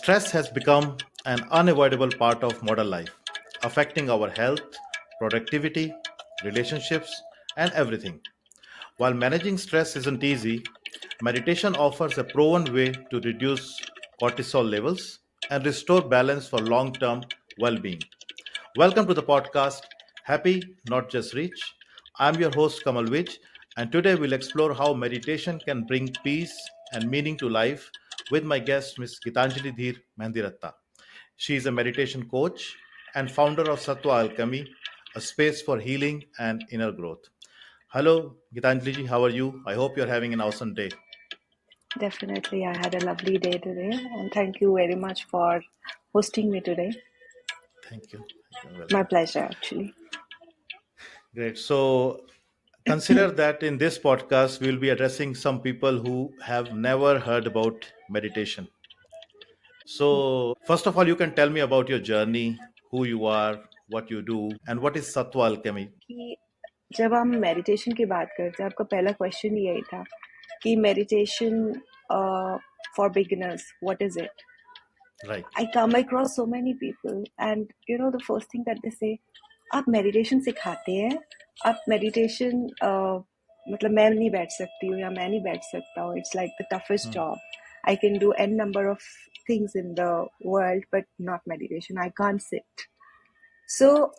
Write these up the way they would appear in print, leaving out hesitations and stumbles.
Stress has become an unavoidable part of modern life, affecting our health, productivity, relationships, and everything. While managing stress isn't easy, meditation offers a proven way to reduce cortisol levels and restore balance for long term well being. Welcome to the podcast, Happy Not Just Rich. I'm your host, Kamal, and today we'll explore how meditation can bring peace and meaning to life with my guest, Ms. Geetanjali Dhir Mehndiratta. She is a meditation coach and founder of Sattvh Alchemy, a space for healing and inner growth. Hello, Geetanjali ji, how are you? I hope you're having an awesome day. Definitely, I had a lovely day today, and thank you very much for hosting me today. Thank you. My pleasure, actually. Great. So, consider that in this podcast, we'll be addressing some people who have never heard about meditation. So, first of all, you can tell me about your journey, who you are, what you do, and what is Sattva Alchemy. कि जब हम meditation की बात करते हैं, आपका पहला question यही था कि meditation for beginners, what is it? Right. I come across so many people, and the first thing that they say, आप मेडिटेशन सिखाते हैं, आप मेडिटेशन मतलब मैं नहीं बैठ सकती हूँ या मैं नहीं बैठ सकता हूँ. It's like the toughest job. I can do n number of things in the world, but not meditation. I can't sit. So,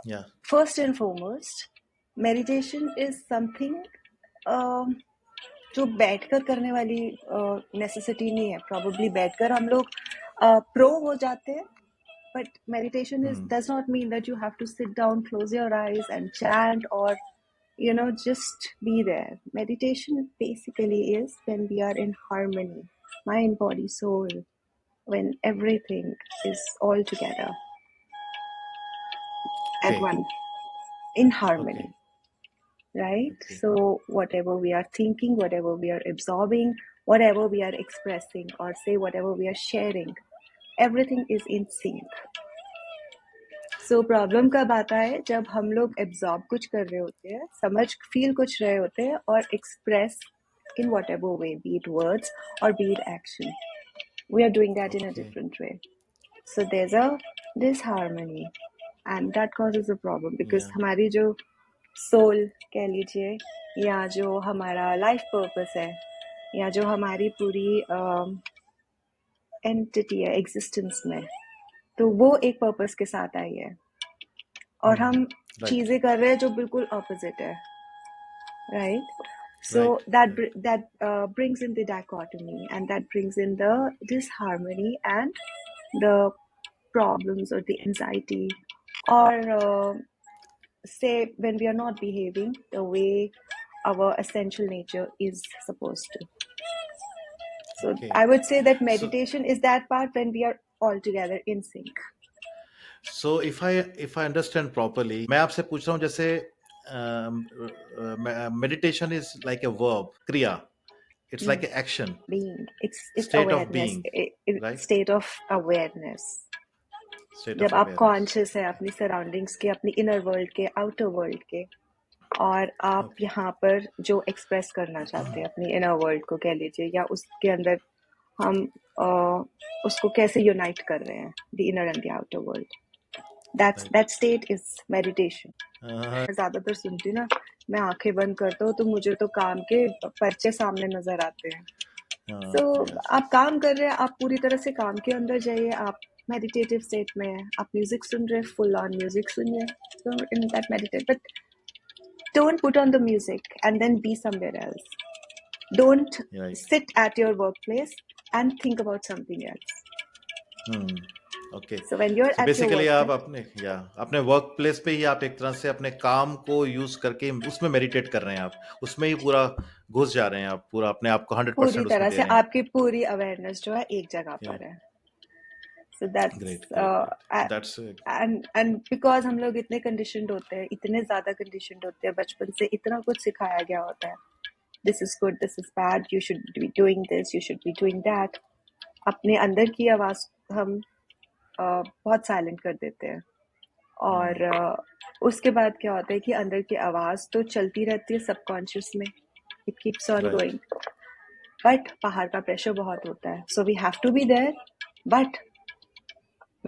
first and foremost, meditation is something जो बैठकर करने वाली necessity नहीं है. Probably बैठकर हम लोग pro हो जाते हैं, but meditation does not mean that you have to sit down, close your eyes and chant or just be there. Meditation basically is when we are in harmony, mind, body, soul, when everything is all together at one, in harmony. Right? So whatever we are thinking, whatever we are absorbing, whatever we are expressing, or say whatever we are sharing, everything is in sync. So problem कब आता है जब हम लोग absorb कुछ कर रहे होते हैं, समझ feel कुछ रहे होते हैं और express in whatever way, be it words or be it action. We are doing that in a different way. So there's a disharmony, and that causes a problem because हमारी जो soul कह लीजिए या जो हमारा life purpose है या जो हमारी पूरी entity है existence में, तो वो एक पर्पस के साथ आई है और हम चीजें कर रहे हैं जो बिल्कुल ऑपोजिट है, right? So that brings in the dichotomy, and that brings in the disharmony and the problems or the anxiety, or say when we are not behaving the way our essential nature is supposed to. So I would say that meditation is that part when we are all together in sync. So if I understand properly, मैं आपसे पूछ रहा हूँ जैसे meditation is like a verb, kriya. It's like an action. Being. It's state awareness. of being. Right? State of awareness. जब आप conscious है अपनी surroundings के, अपनी inner world के, outer world के, और आप यहाँ पर जो express करना चाहते हैं अपनी inner world को कह लीजिए, या उसके अंदर हम उसको कैसे unite कर रहे हैं, the inner and the outer world. That state is meditation. मैं ज्यादातर सुनती ना, मैं आंखें बंद करता हूँ तो मुझे तो काम के पर्चे सामने नजर आते हैं. So आप काम कर रहे हैं, आप पूरी तरह से काम के अंदर जाइए, आप meditative state में हैं, आप म्यूजिक सुन रहे हैं, full on म्यूजिक सुनिए, so in that meditate. But don't put on the music and then be somewhere else. Don't sit at your workplace and think about something else. Okay. So when you're at basically your आप अपने work place पे ही आप एक तरह से अपने काम को यूज करके उसमें मेडिटेट कर रहे हैं, आप उसमें ही पूरा घुस जा रहे हैं, आप पूरा अपने आप को 100% पूरी तरह से आपकी पूरी अवेयरनेस जो है एक जगह पर है. So that's great. And because हम लोग इतने conditioned होते हैं, इतने ज्यादा conditioned होते हैं, बचपन से इतना कुछ सिखाया गया होता है, this is good, this is bad, you should be doing this, you should be doing that. अपने अंदर की आवाज हम बहुत साइलेंट कर देते हैं, और उसके बाद क्या होता है कि अंदर की आवाज तो चलती रहती है सबकॉन्शियस में, it keeps on going, but बाहर का प्रेशर बहुत होता है. So we have to be there, but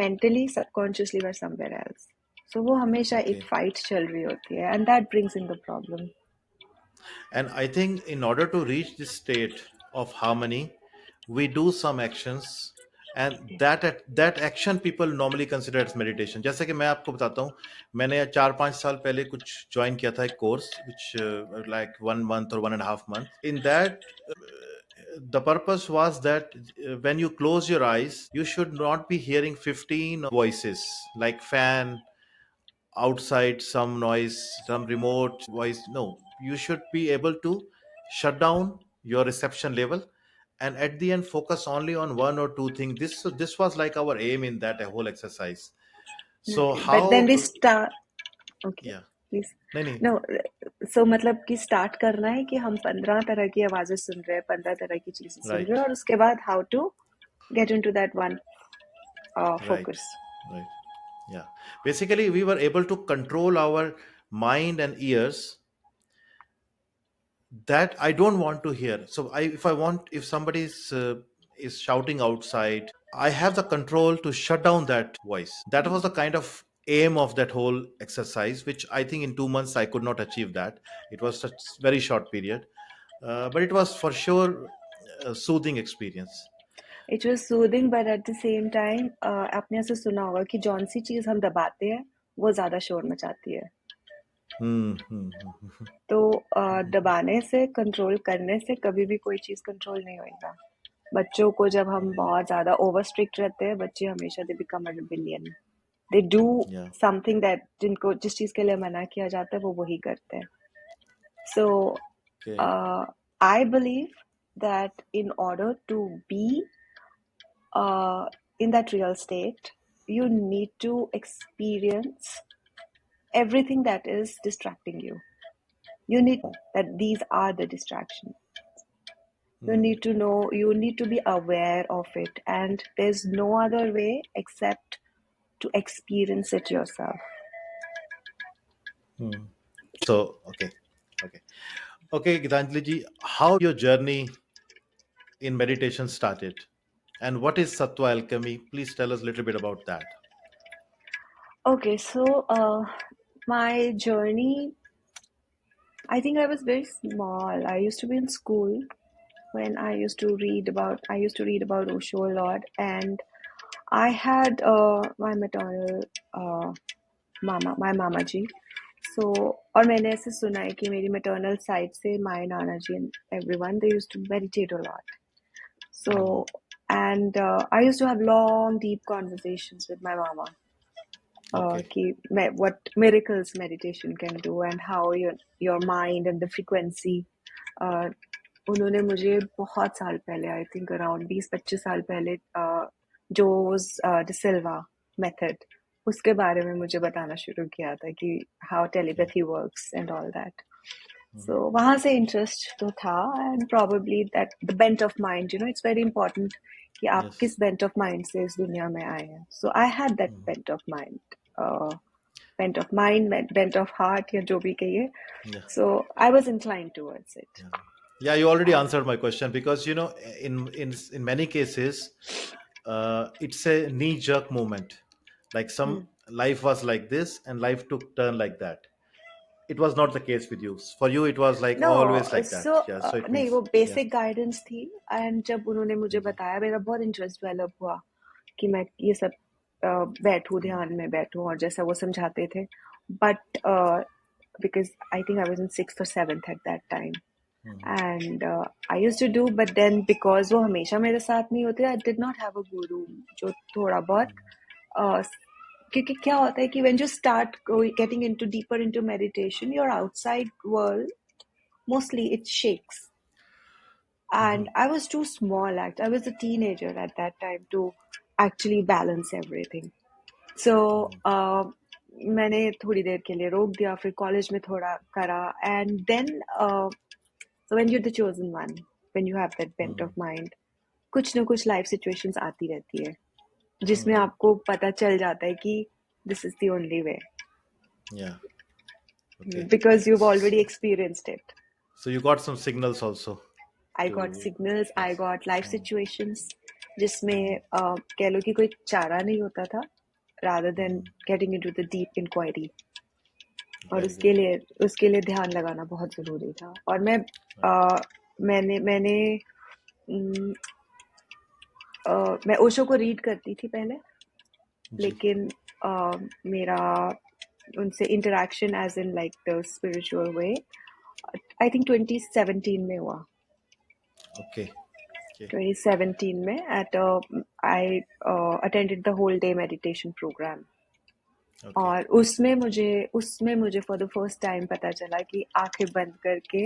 mentally, subconsciously we're somewhere else. So वो हमेशा एक fight चल रही होती है, and that brings in the problem. And I think in order to reach this state of harmony, we do some actions, and that action people normally consider as meditation. जैसे कि मैं आपको बताता हूँ, मैंने 4-5 साल पहले कुछ ज्वाइन किया था एक course which like 1 month or 1.5 month. In that, the purpose was that when you close your eyes, you should not be hearing 15 voices like fan, outside, some noise, some remote voice. No, you should be able to shut down your reception level, and at the end focus only on one or two things. This was like our aim in that whole exercise. So Okay. But then how? we start. Okay, Yeah. please. नहीं. No, so मतलब कि start करना है कि हम 15 तरह की आवाजें सुन रहे हैं, 15 तरह की चीजें सुन रहे हैं, और उसके बाद how to get into that one focus. Right. Yeah. Basically, we were able to control our mind and ears that I don't want to hear. So if somebody is shouting outside, I have the control to shut down that voice. That was the kind of aim of that whole exercise, which I think in 2 months I could not achieve that. It was such very short period, but it was for sure a soothing experience. It was soothing, but at the same time, आपने ऐसे सुना होगा कि जौन सी चीज हम दबाते हैं वो ज्यादा शोर मचाती है. तो दबाने से, कंट्रोल करने से कभी भी कोई चीज कंट्रोल नहीं होएगा. बच्चों को जब हम बहुत ज्यादा ओवर स्ट्रिक्ट रहते हैं, बच्चे हमेशा they become a rebellion. They do something that जिनको जिस चीज के लिए मना किया जाता है वो वही करते हैं. So I believe that in order to be in that real state, you need to experience everything that is distracting you. You need that these are the distractions. You need to know, you need to be aware of it, and there's no other way except to experience it yourself. So, okay, Geetanjali ji, how your journey in meditation started, and what is Sattvh Alchemy? Please tell us a little bit about that. Okay, so my journey, I think I was very small. I used to be in school when I used to read about Osho a lot, and I had my maternal my mama ji. So, और मैंने ऐसे सुना है कि मेरी maternal side से my nana ji and everyone, they used to meditate a lot. So, and I used to have long, deep conversations with my mama. What miracles meditation can do and how your mind and the frequency. उन्होंने मुझे बहुत साल पहले, I think around 20-25 साल पहले, जोस de Silva method, उसके बारे में मुझे बताना शुरू किया था कि how telepathy works and all that. So वहाँ से interest तो था, and probably that the bent of mind, it's very important कि आप किस bent of mind से इस दुनिया में आए हैं. So I had that bent of mind, bent of heart, या जो भी कहिए. So I was inclined towards it. Yeah, you already answered my question, because in many cases it's a knee-jerk moment. Like some life was like this and life took turn like that. It was not the case with you. For you it was like always like that. So it नहीं, वो basic guidance थी, and जब उन्होंने मुझे बताया, मेरा बहुत interest develop हुआ कि मैं ये सब बैठूं, ध्यान में बैठूं, और जैसा वो समझाते थे. But because I think I was in 6th or 7th at that time, and I used to do, but then because वो हमेशा मेरे साथ नहीं होते, I did not have a guru जो थोड़ा बहुत क्योंकि क्या होता है कि when you start getting deeper into meditation, your outside world mostly it shakes, and I was too small. I was a teenager at that time to actually balance everything. So मैंने थोड़ी देर के लिए रोक दिया, फिर कॉलेज में थोड़ा करा, and then so when you're the chosen one, when you have that bent of mind, कुछ ना कुछ life situations आती रहती है जिसमें आपको पता चल जाता है कि this is the only way. Yeah. Okay. Because you've already experienced it. So you got some signals also. I got signals, I got life situations, जिसमें कह लो कि कोई चारा नहीं होता था, rather than getting into the deep inquiry. और उसके लिए ध्यान लगाना बहुत जरूरी था. और मैं ओशो को रीड करती थी पहले, लेकिन मेरा उनसे interaction as in like the spiritual way I think 2017 में हुआ. 2017 में I attended the whole day meditation programme. और उसमें मुझे फॉर द फर्स्ट टाइम पता चला कि आंखें बंद करके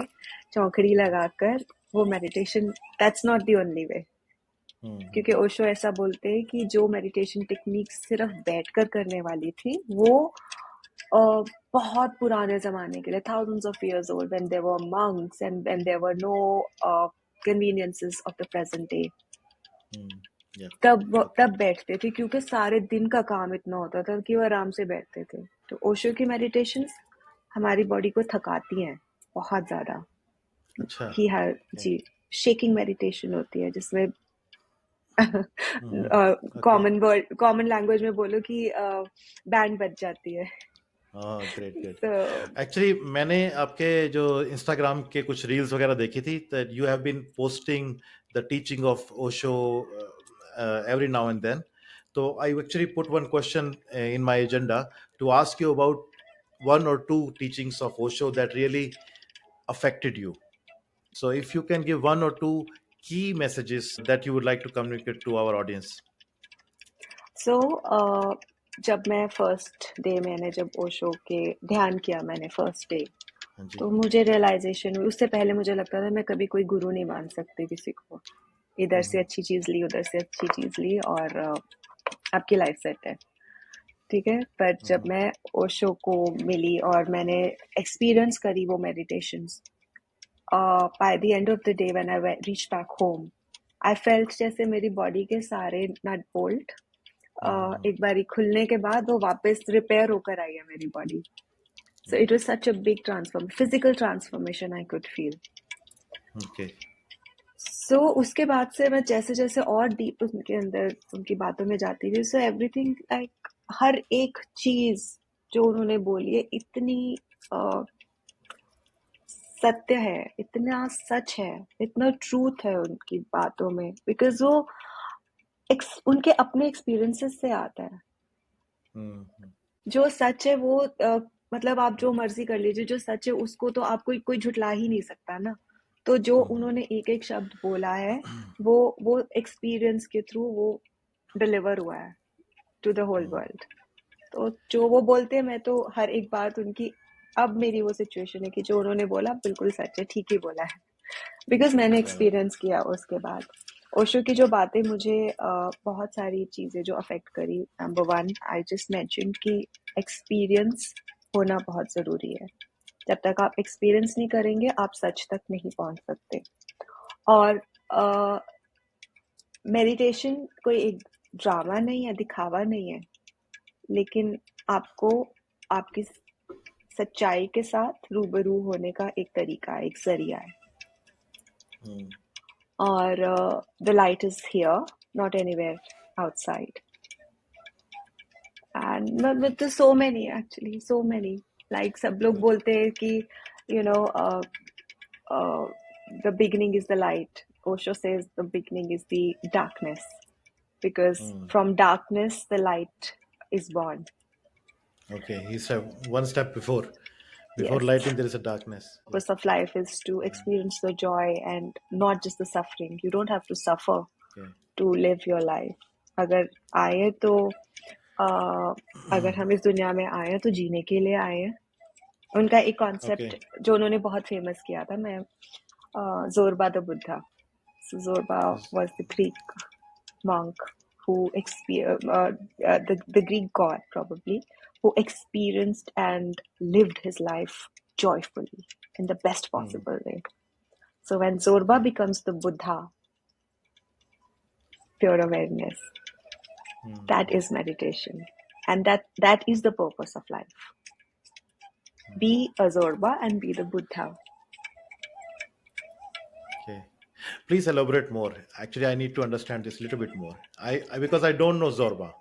चौकड़ी लगाकर वो meditation, that's not the only way. क्योंकि ओशो ऐसा बोलते हैं कि जो मेडिटेशन टेक्निक सिर्फ बैठकर करने वाली थी, वो बहुत पुराने जमाने के लिए, thousands of years old, when there were monks and when there were no conveniences of the present day. तब बैठते थे, क्योंकि सारे दिन का काम इतना होता था कि वो आराम से बैठते थे. तो ओशो की मेडिटेशंस हमारी बॉडी को थकाती हैं बहुत ज्यादा. जी, शेकिंग मेडिटेशन होती है, जिसमें कॉमन लैंग्वेज में बोलो कि बैंड बज जाती है. ग्रेट. एक्चुअली मैंने आपके जो इंस्टाग्राम के कुछ रील्स वगैरह देखी थी, that you have been posting the teaching of Osho every now and then. So I actually put one question in my agenda to ask you about one or two teachings of Osho that really affected you. So if you can give one or two key messages that you would like to communicate to our audience. So जब मैं first day जब ओशो के ध्यान किया मैंने first day, तो मुझे realisation हुई. उससे पहले मुझे लगता था मैं कभी कोई गुरु नहीं मान सकती किसी को. इधर से अच्छी चीज ली, उधर से अच्छी चीज ली, और आपकी लाइफ सेट है, ठीक है. पर जब मैं ओशो को मिली और मैंने एक्सपीरियंस करी वो meditations, by the end of the day when I reached back home, I felt जैसे मेरी बॉडी के सारे नट बोल्ट एक बारी खुलने के बाद वो वापस रिपेयर होकर आई है मेरी body. So it was such a big physical transformation I could feel. So उसके बाद से मैं जैसे जैसे और डीप उनके अंदर उनकी बातों में जाती थी, सो एवरीथिंग लाइक हर एक चीज जो उन्होंने बोली है इतनी सत्य है, इतना सच है, इतना ट्रूथ है उनकी बातों में, बिकॉज वो उनके अपने एक्सपीरियंसेस से आता है. जो सच है वो मतलब आप जो मर्जी कर लीजिए, जो सच है उसको तो आपको कोई झुटला ही नहीं सकता ना. तो जो उन्होंने एक एक शब्द बोला है वो एक्सपीरियंस के थ्रू वो डिलीवर हुआ है टू द होल वर्ल्ड. तो जो वो बोलते हैं, मैं तो हर एक बात उनकी, अब मेरी वो सिचुएशन है कि जो उन्होंने बोला बिल्कुल सच है, ठीक ही बोला है, बिकॉज मैंने एक्सपीरियंस किया. उसके बाद ओशो की जो बातें मुझे बहुत सारी चीजें जो अफेक्ट करी. Number one, I just mentioned कि एक्सपीरियंस होना बहुत जरूरी है. जब तक आप एक्सपीरियंस नहीं करेंगे, आप सच तक नहीं पहुंच सकते. और मेडिटेशन कोई एक ड्रामा नहीं है, दिखावा नहीं है, लेकिन आपको आपकी सच्चाई के साथ रूबरू होने का एक तरीका है, एक जरिया है. और the light is here, not anywhere outside. And but there's so many, actually, so many. Like सब लोग बोलते हैं कि you know the beginning is the light. Osho says the beginning is the darkness, because from darkness the light is born. Okay, he said one step before Yes. lighting there is a darkness. The purpose of life is to experience the joy and not just the suffering. You don't have to suffer to live your life. अगर आए तो अगर हम इस दुनिया में आए तो जीने के लिए आए हैं. उनका एक कॉन्सेप्ट जो उन्होंने बहुत फेमस किया था, मैं Zorba the Buddha. Zorba was the Greek monk who the Greek god probably, who experienced and lived his life joyfully in the best possible way. So when Zorba becomes the Buddha, pure awareness, that is meditation, and that is the purpose of life. Be a Zorba and be the Buddha. Okay. Please elaborate more. Actually, I need to understand this a little bit more. Because I don't know Zorba.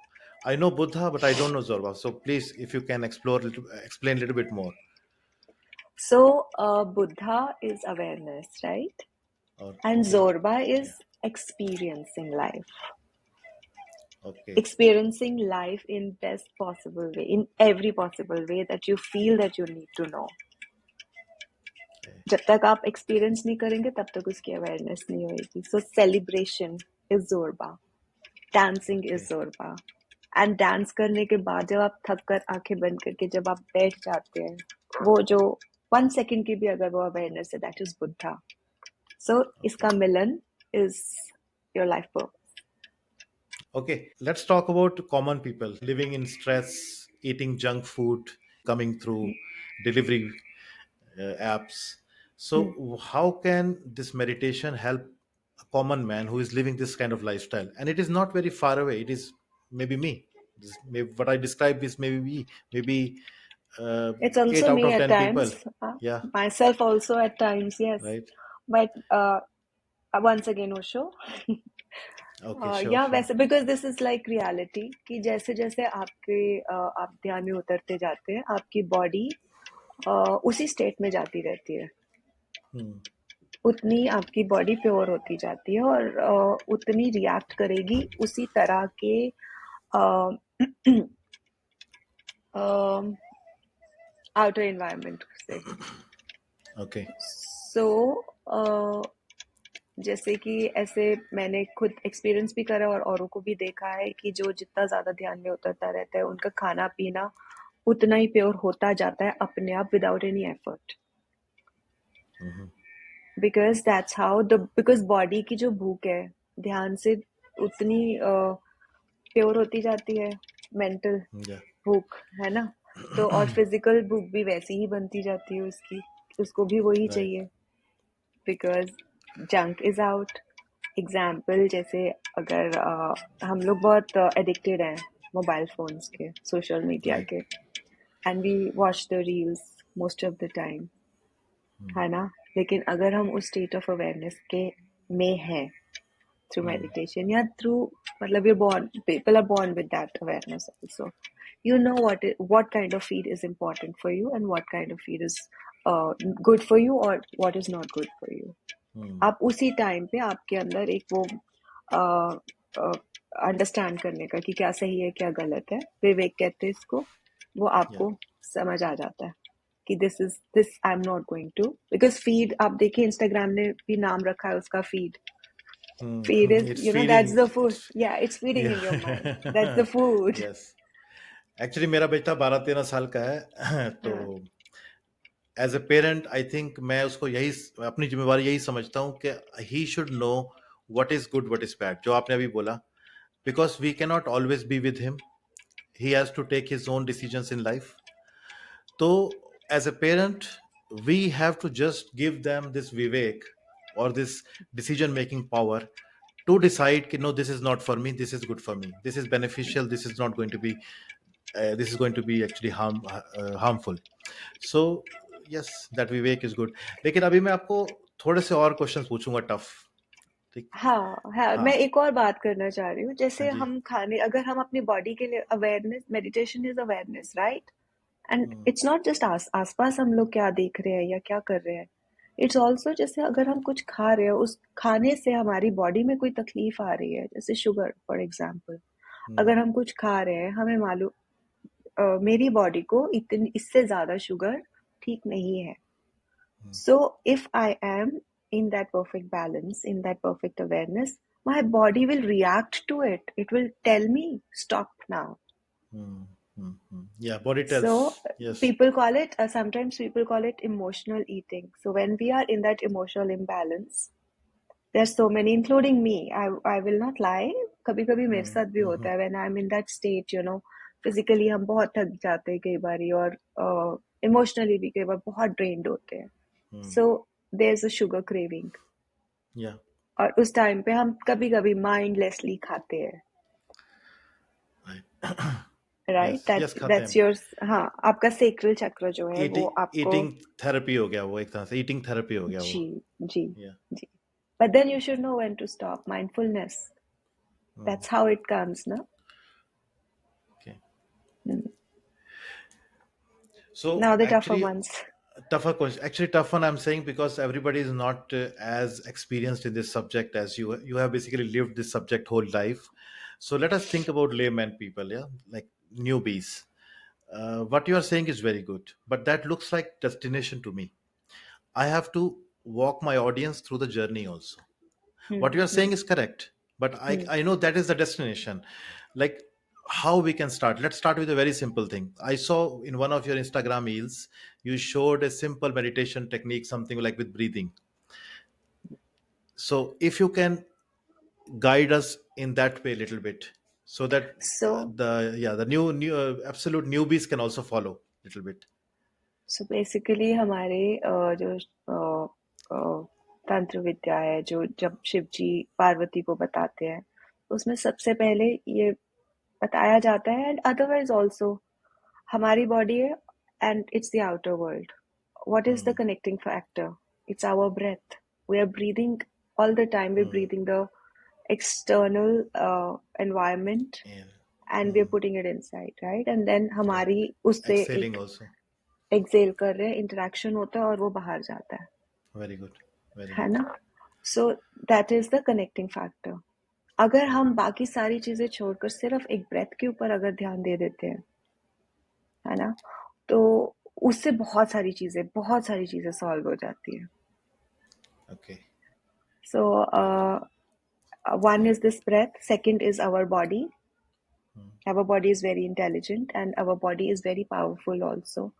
I know Buddha, but I don't know Zorba. So please, if you can explain a little bit more. So, Buddha is awareness, right? And Okay. Zorba Yeah. is experiencing life. Okay. Experiencing life in best possible way, in every possible way that you feel that you need to know. Okay. जब तक आप experience नहीं करेंगे तब तक उसकी awareness नहीं होगी. So celebration is Zorba, dancing is Okay. Zorba. And dance करने के बाद जब आप थक कर आंखें बंद करके जब आप बैठ जाते हैं, वो जो 1 सेकंड की भी अगर वो अवेयरनेस है, दैट इज बुद्धा. सो इसका Okay. Milan is your life purpose. Okay. Let's talk about common people living in stress, eating junk food, coming through delivery apps. So, how can this meditation help a common man who is living this kind of lifestyle? And it is not very far away. It is maybe me. What I describe is maybe me. Maybe It's eight also out me of at ten people. times, Yeah. myself also at times, yes. Right. But once again, Osho. Okay. Sure. या Sure. वैसे because this is like reality कि जैसे जैसे आपके आप ध्यान में उतरते जाते हैं, आपकी बॉडी उसी स्टेट में जाती रहती है. Hmm. उतनी आपकी बॉडी प्योर होती जाती है और उतनी रिएक्ट करेगी उसी तरह के आउटर एनवायरनमेंट से. Okay. सो जैसे कि ऐसे मैंने खुद एक्सपीरियंस भी करा और औरों को भी देखा है कि जो जितना ज्यादा ध्यान में उतरता रहता है, उनका खाना पीना उतना ही प्योर होता जाता है अपने आप, without any effort. Because that's how because body की जो भूख है ध्यान से उतनी प्योर होती जाती है. Mental Yeah. भूख है ना, तो और फिजिकल भूख भी वैसी ही बनती जाती है उसकी, उसको भी वही Right. चाहिए. Because junk is out. Example जैसे अगर हम लोग बहुत एडिक्टेड हैं मोबाइल फोन्स के, सोशल मीडिया Right. के, and we watch the reels most of the time, है ना. लेकिन अगर हम उस स्टेट ऑफ अवेयरनेस के में हैं थ्रू मेडिटेशन या थ्रू, मतलब you're born, people are born with that awareness also. You know what kind of feed is important for you and what kind of feed is good for you or what is not good for you. आप उसी time पे आपके अंदर एक वो understand करने का कि क्या सही है क्या गलत है, विवेक कहते हैं इसको, वो आपको समझ आ जाता है कि this I am not going to. Because feed आप देखिए, इंस्टाग्राम ने भी नाम रखा है उसका feed. Feed is, It's that's feeding. the food. Yeah, it's feeding in your mind. That's the food. Yes. Actually मेरा बेटा 12-13 साल का है. तो as a parent I think मैं उसको यही अपनी जिम्मेवारी यही समझता हूँ कि he should know what is good what is bad, जो आपने अभी बोला. Because we can not always be with him. He has to take his own decisions in life. तो as a parent we have to just give them this vivek or this decision making power to decide कि no, this is not for me, this is good for me, this is beneficial, this is not going to be this is going to be actually harmful. So yes, that vivek is good. लेकिन अभी मैं आपको थोड़े से और questions पूछूंगा tough. ठीक. हाँ, हाँ. मैं एक और बात करना चाह रही हूँ. हाँ जैसे जी. हम खाने, अगर हम अपनी बॉडी के लिए awareness, meditation is awareness, right. And it's not just आसपास हम लोग क्या देख रहे हैं या क्या कर रहे हैं. इट्स ऑल्सो जैसे अगर हम कुछ खा रहे हैं, उस खाने से हमारी बॉडी में कोई तकलीफ आ रही है, जैसे शुगर फॉर एग्जाम्पल. अगर हम कुछ खा रहे हैं, हमें मालूम मेरी बॉडी को इतनी, इससे ज्यादा शुगर ठीक नहीं है. So if I am in that perfect balance, in that perfect awareness, my body will react to it. It will tell me, stop now. Yeah, body tells. So Yes. people call it, sometimes people call it emotional eating. So when we are in that emotional imbalance, there's so many, including me. I will not lie. कभी कभी मेरे साथ भी होता है. When I'm in that state, physically हम बहुत थक जाते हैं कई बारी, और emotionally भी कई बार बहुत drained होते हैं. So there's a sugar craving. Yeah. और उस टाइम पे हम कभी कभी mindlessly खाते हैं. Right? Yes, खाते That's हैं. your, हाँ, आपका sacral chakra जो है वो आपको ईटिंग थेरेपी हो गया वो, एक तरह से ईटिंग थेरेपी हो गया वो. जी जी Yeah. Ji. But then you should know when to stop. Mindfulness. That's how it comes, no? Okay. Mm. So Now the tougher actually, ones. tougher question. Actually, tough one. I'm saying because everybody is not as experienced in this subject as you. You have basically lived this subject whole life. So let us think about layman people. Yeah, like newbies. What you are saying is very good, but that looks like destination to me. I have to walk my audience through the journey also. What you are saying Hmm. is correct, but i Hmm. i know that is the destination. Like, how we can start? Let's start with a very simple thing. I saw in one of your Instagram reels you showed a simple meditation technique, something like with breathing. So if you can guide us in that way a little bit, so that So, the new absolute newbies can also follow a little bit. so basically हमारे जो तंत्र विद्या है, जो जब शिव जी पार्वती को बताते हैं, उसमें सबसे पहले ये बताया जाता है, एंड अदरवाइज ऑल्सो हमारी बॉडी है and it's the outer world. What is the connecting factor? It's our breath. We are breathing all the time. We're breathing the external environment Yeah. and we're putting it inside, right? And then हमारी Correct. उससे Exhaling एक also. Excel कर रहे हैं, interaction होता है और वो बाहर जाता Very good. Very है good. ना? So that is the connecting factor. अगर हम बाकी सारी चीजें छोड़कर सिर्फ एक ब्रेथ के ऊपर अगर ध्यान दे देते हैं, है ना, तो उससे बहुत सारी चीजें सॉल्व हो जाती है. Okay. So one is this breath, second is our body. Our body is very intelligent and our body is very powerful also.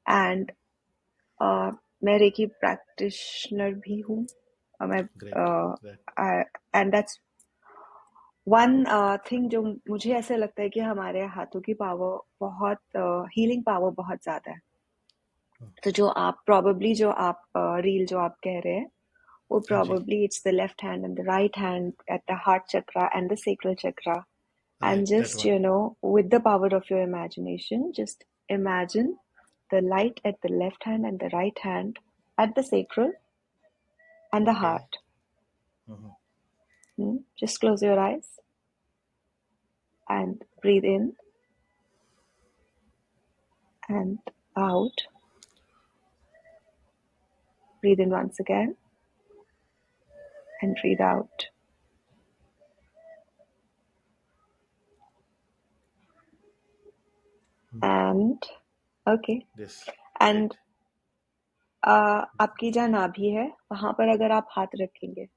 And मैं रेकी प्रैक्टिशनर भी हूँ. मैं Great. Great. And that's one thing जो मुझे ऐसे लगता है कि हमारे हाथों की पावर बहुत हीलिंग पावर बहुत ज्यादा है. तो जो आप रील जो आप कह रहे हैं, वो probably it's the left hand and the right hand at the heart chakra and the sacral chakra. And Right. That just, one. with the power of your imagination, just imagine the light at the left hand and the right hand at the sacral and the Okay. heart. Just close your eyes and breathe in and out. Breathe in once again and breathe out. And okay. This. And Great. आपकी जहाँ नाभि है वहां पर अगर आप हाथ रखेंगे,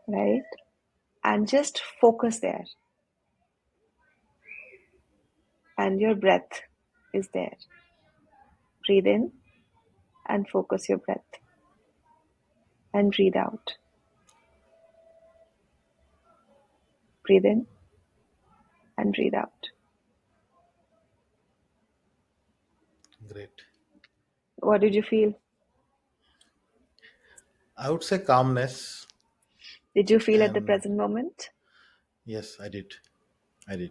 right, and just focus there, and your breath is there. Breathe in and focus your breath and breathe out. Breathe in and breathe out. Great. What did you feel? I would say calmness. Did you feel at the And present moment? yes, I did. I did.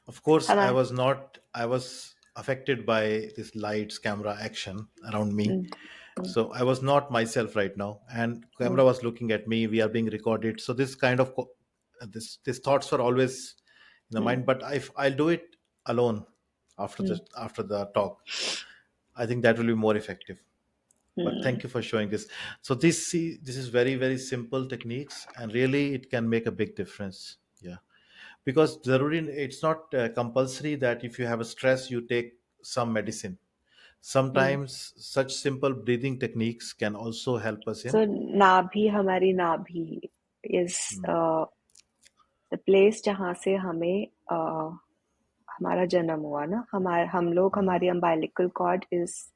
Of course, हमारा I was affected by this lights, camera action around me. So I was not myself right now. And camera was looking at me. We are being recorded. So this kind of, this thoughts were always in the mind. But if I'll do it alone after the talk, I think that will be more effective. But thank you for showing this. So this is very, very simple techniques, and really it can make a big difference. Yeah, because it's not compulsory that if you have a stress you take some medicine. Sometimes such simple breathing techniques can also help us in. So नाभि, हमारी नाभि is the place जहाँ से हमें हमारा जन्म हुआ ना. हमारी umbilical cord is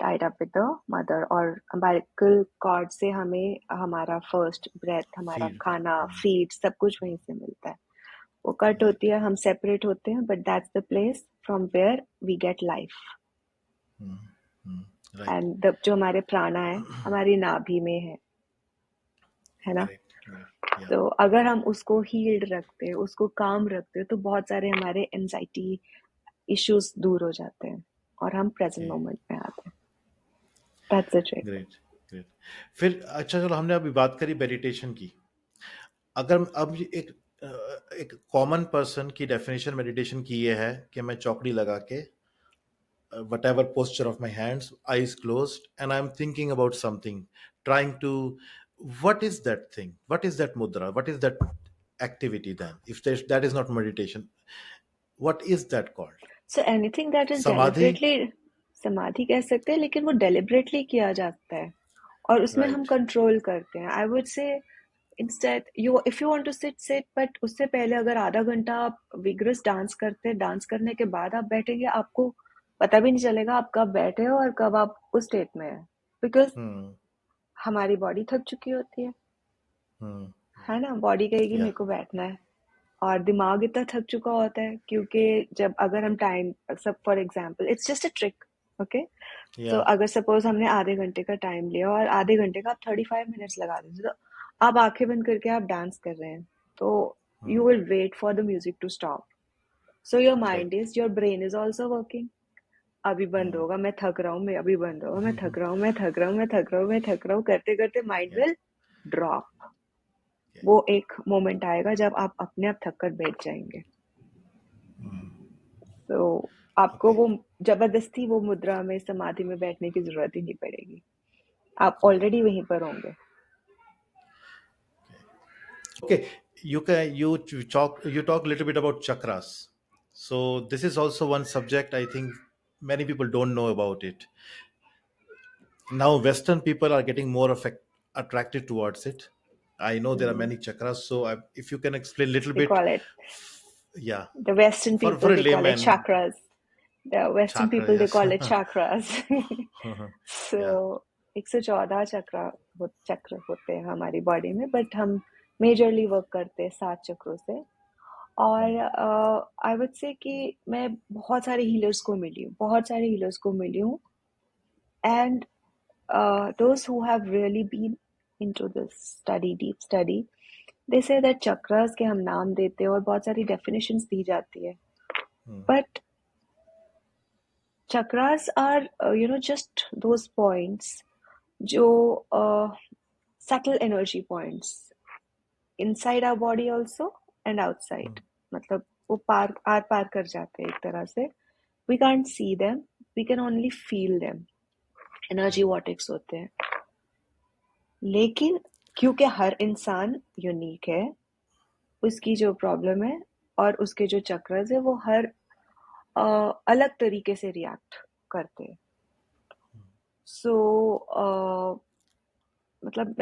tied up with the mother, और umbilical cord से हमें हमारा first breath, हमारा Feed. खाना, feed, सब कुछ वहीं से मिलता है. वो कट होती है, हम separate होते हैं, but that's the place from where we get life. Right. And जो हमारे प्राणा है हमारी नाभि में है ना. Yeah. तो अगर हम उसको हील्ड रखते हैं, उसको काम रखते हैं, तो बहुत सारे हमारे एंजाइटी इश्यूज दूर हो जाते हैं और हम प्रेजेंट मोमेंट में आते हैं. That's the trick. Great. Great. फिर अच्छा चलो हमने अभी बात करी मेडिटेशन की. अगर अब एक कॉमन पर्सन की डेफिनेशन मेडिटेशन की ये है कि मैं चौकड़ी लगा के whatever posture of my hands, eyes closed, and I'm thinking about something, trying to, what is that thing? What is that mudra? What is that activity then? If that is not meditation, what is that called? So anything that is Samadhi? deliberately, समाधि कह सकते हैं, लेकिन वो deliberately किया जाता है और उसमें हम Right. कंट्रोल करते हैं. I would say instead if you want to sit, but उससे पहले अगर आधा घंटा आप vigorous डांस करते हैं, डांस करने के बाद आप बैठेंगे, आपको पता भी नहीं चलेगा आप कब बैठे हो और कब आप उस स्टेट में है, बिकॉज Hmm. हमारी बॉडी थक चुकी होती Hmm. है ना. बॉडी कहेगी Yeah. मेरे को बैठना है और दिमाग इतना थक चुका होता है, क्योंकि जब अगर हम टाइम, सब for example it's just a trick, okay. तो Yeah. अगर सपोज हमने आधे घंटे का टाइम लिया और आधे घंटे का आप 35 मिनट्स लगा देते, तो आप आंखें बंद करके आप डांस कर रहे हैं, तो you Hmm. Will wait for the music to stop. So your mind Correct. Is, your brain is also working. अभी बंद Hmm. होगा, मैं थक रहा हूँ, मैं अभी बंद होगा, मैं थक रहा हूँ, मैं थक रहा हूँ, मैं थक रहा हूँ, मैं थक रहा हूँ, करते करते mind Yeah. Will drop. Yeah. वो एक मोमेंट आएगा जब आप अपने आप थक कर बैठ जाएंगे. तो आपको Okay. वो जबरदस्ती वो मुद्रा में, समाधि में बैठने की जरूरत ही नहीं पड़ेगी, आप Yeah. ऑलरेडी वहीं पर होंगे. Okay. You talk a little bit about chakras. So this is also one subject I think many people don't know about it. Now Western people are getting more attracted towards it. I know there are many chakras, so if you can explain a little They bit, call it, yeah, the Western for people, a they call it layman, chakras. The Western chakra, people, they yes. call it chakras. Yeah. So 114 चक्र होते हैं हमारी body में, but हम majorly work करते हैं 7 चक्रों से. और आई वुड से कि मैं बहुत सारे हीलर्स को मिली हूँ, and those who have really been into this deep study, they say that chakras के हम नाम देते हैं और बहुत सारी definitions दी जाती है, but chakras are just those points जो subtle energy points inside our body also and outside. मतलब वो आर पार कर जाते हैं एक तरह से. We can't see them, we can only feel them. Energy vortex होते हैं. लेकिन क्योंकि हर इंसान यूनिक है, उसकी जो प्रॉब्लम है और उसके जो चक्रस है वो हर अलग तरीके से रिएक्ट करते हैं. सो मतलब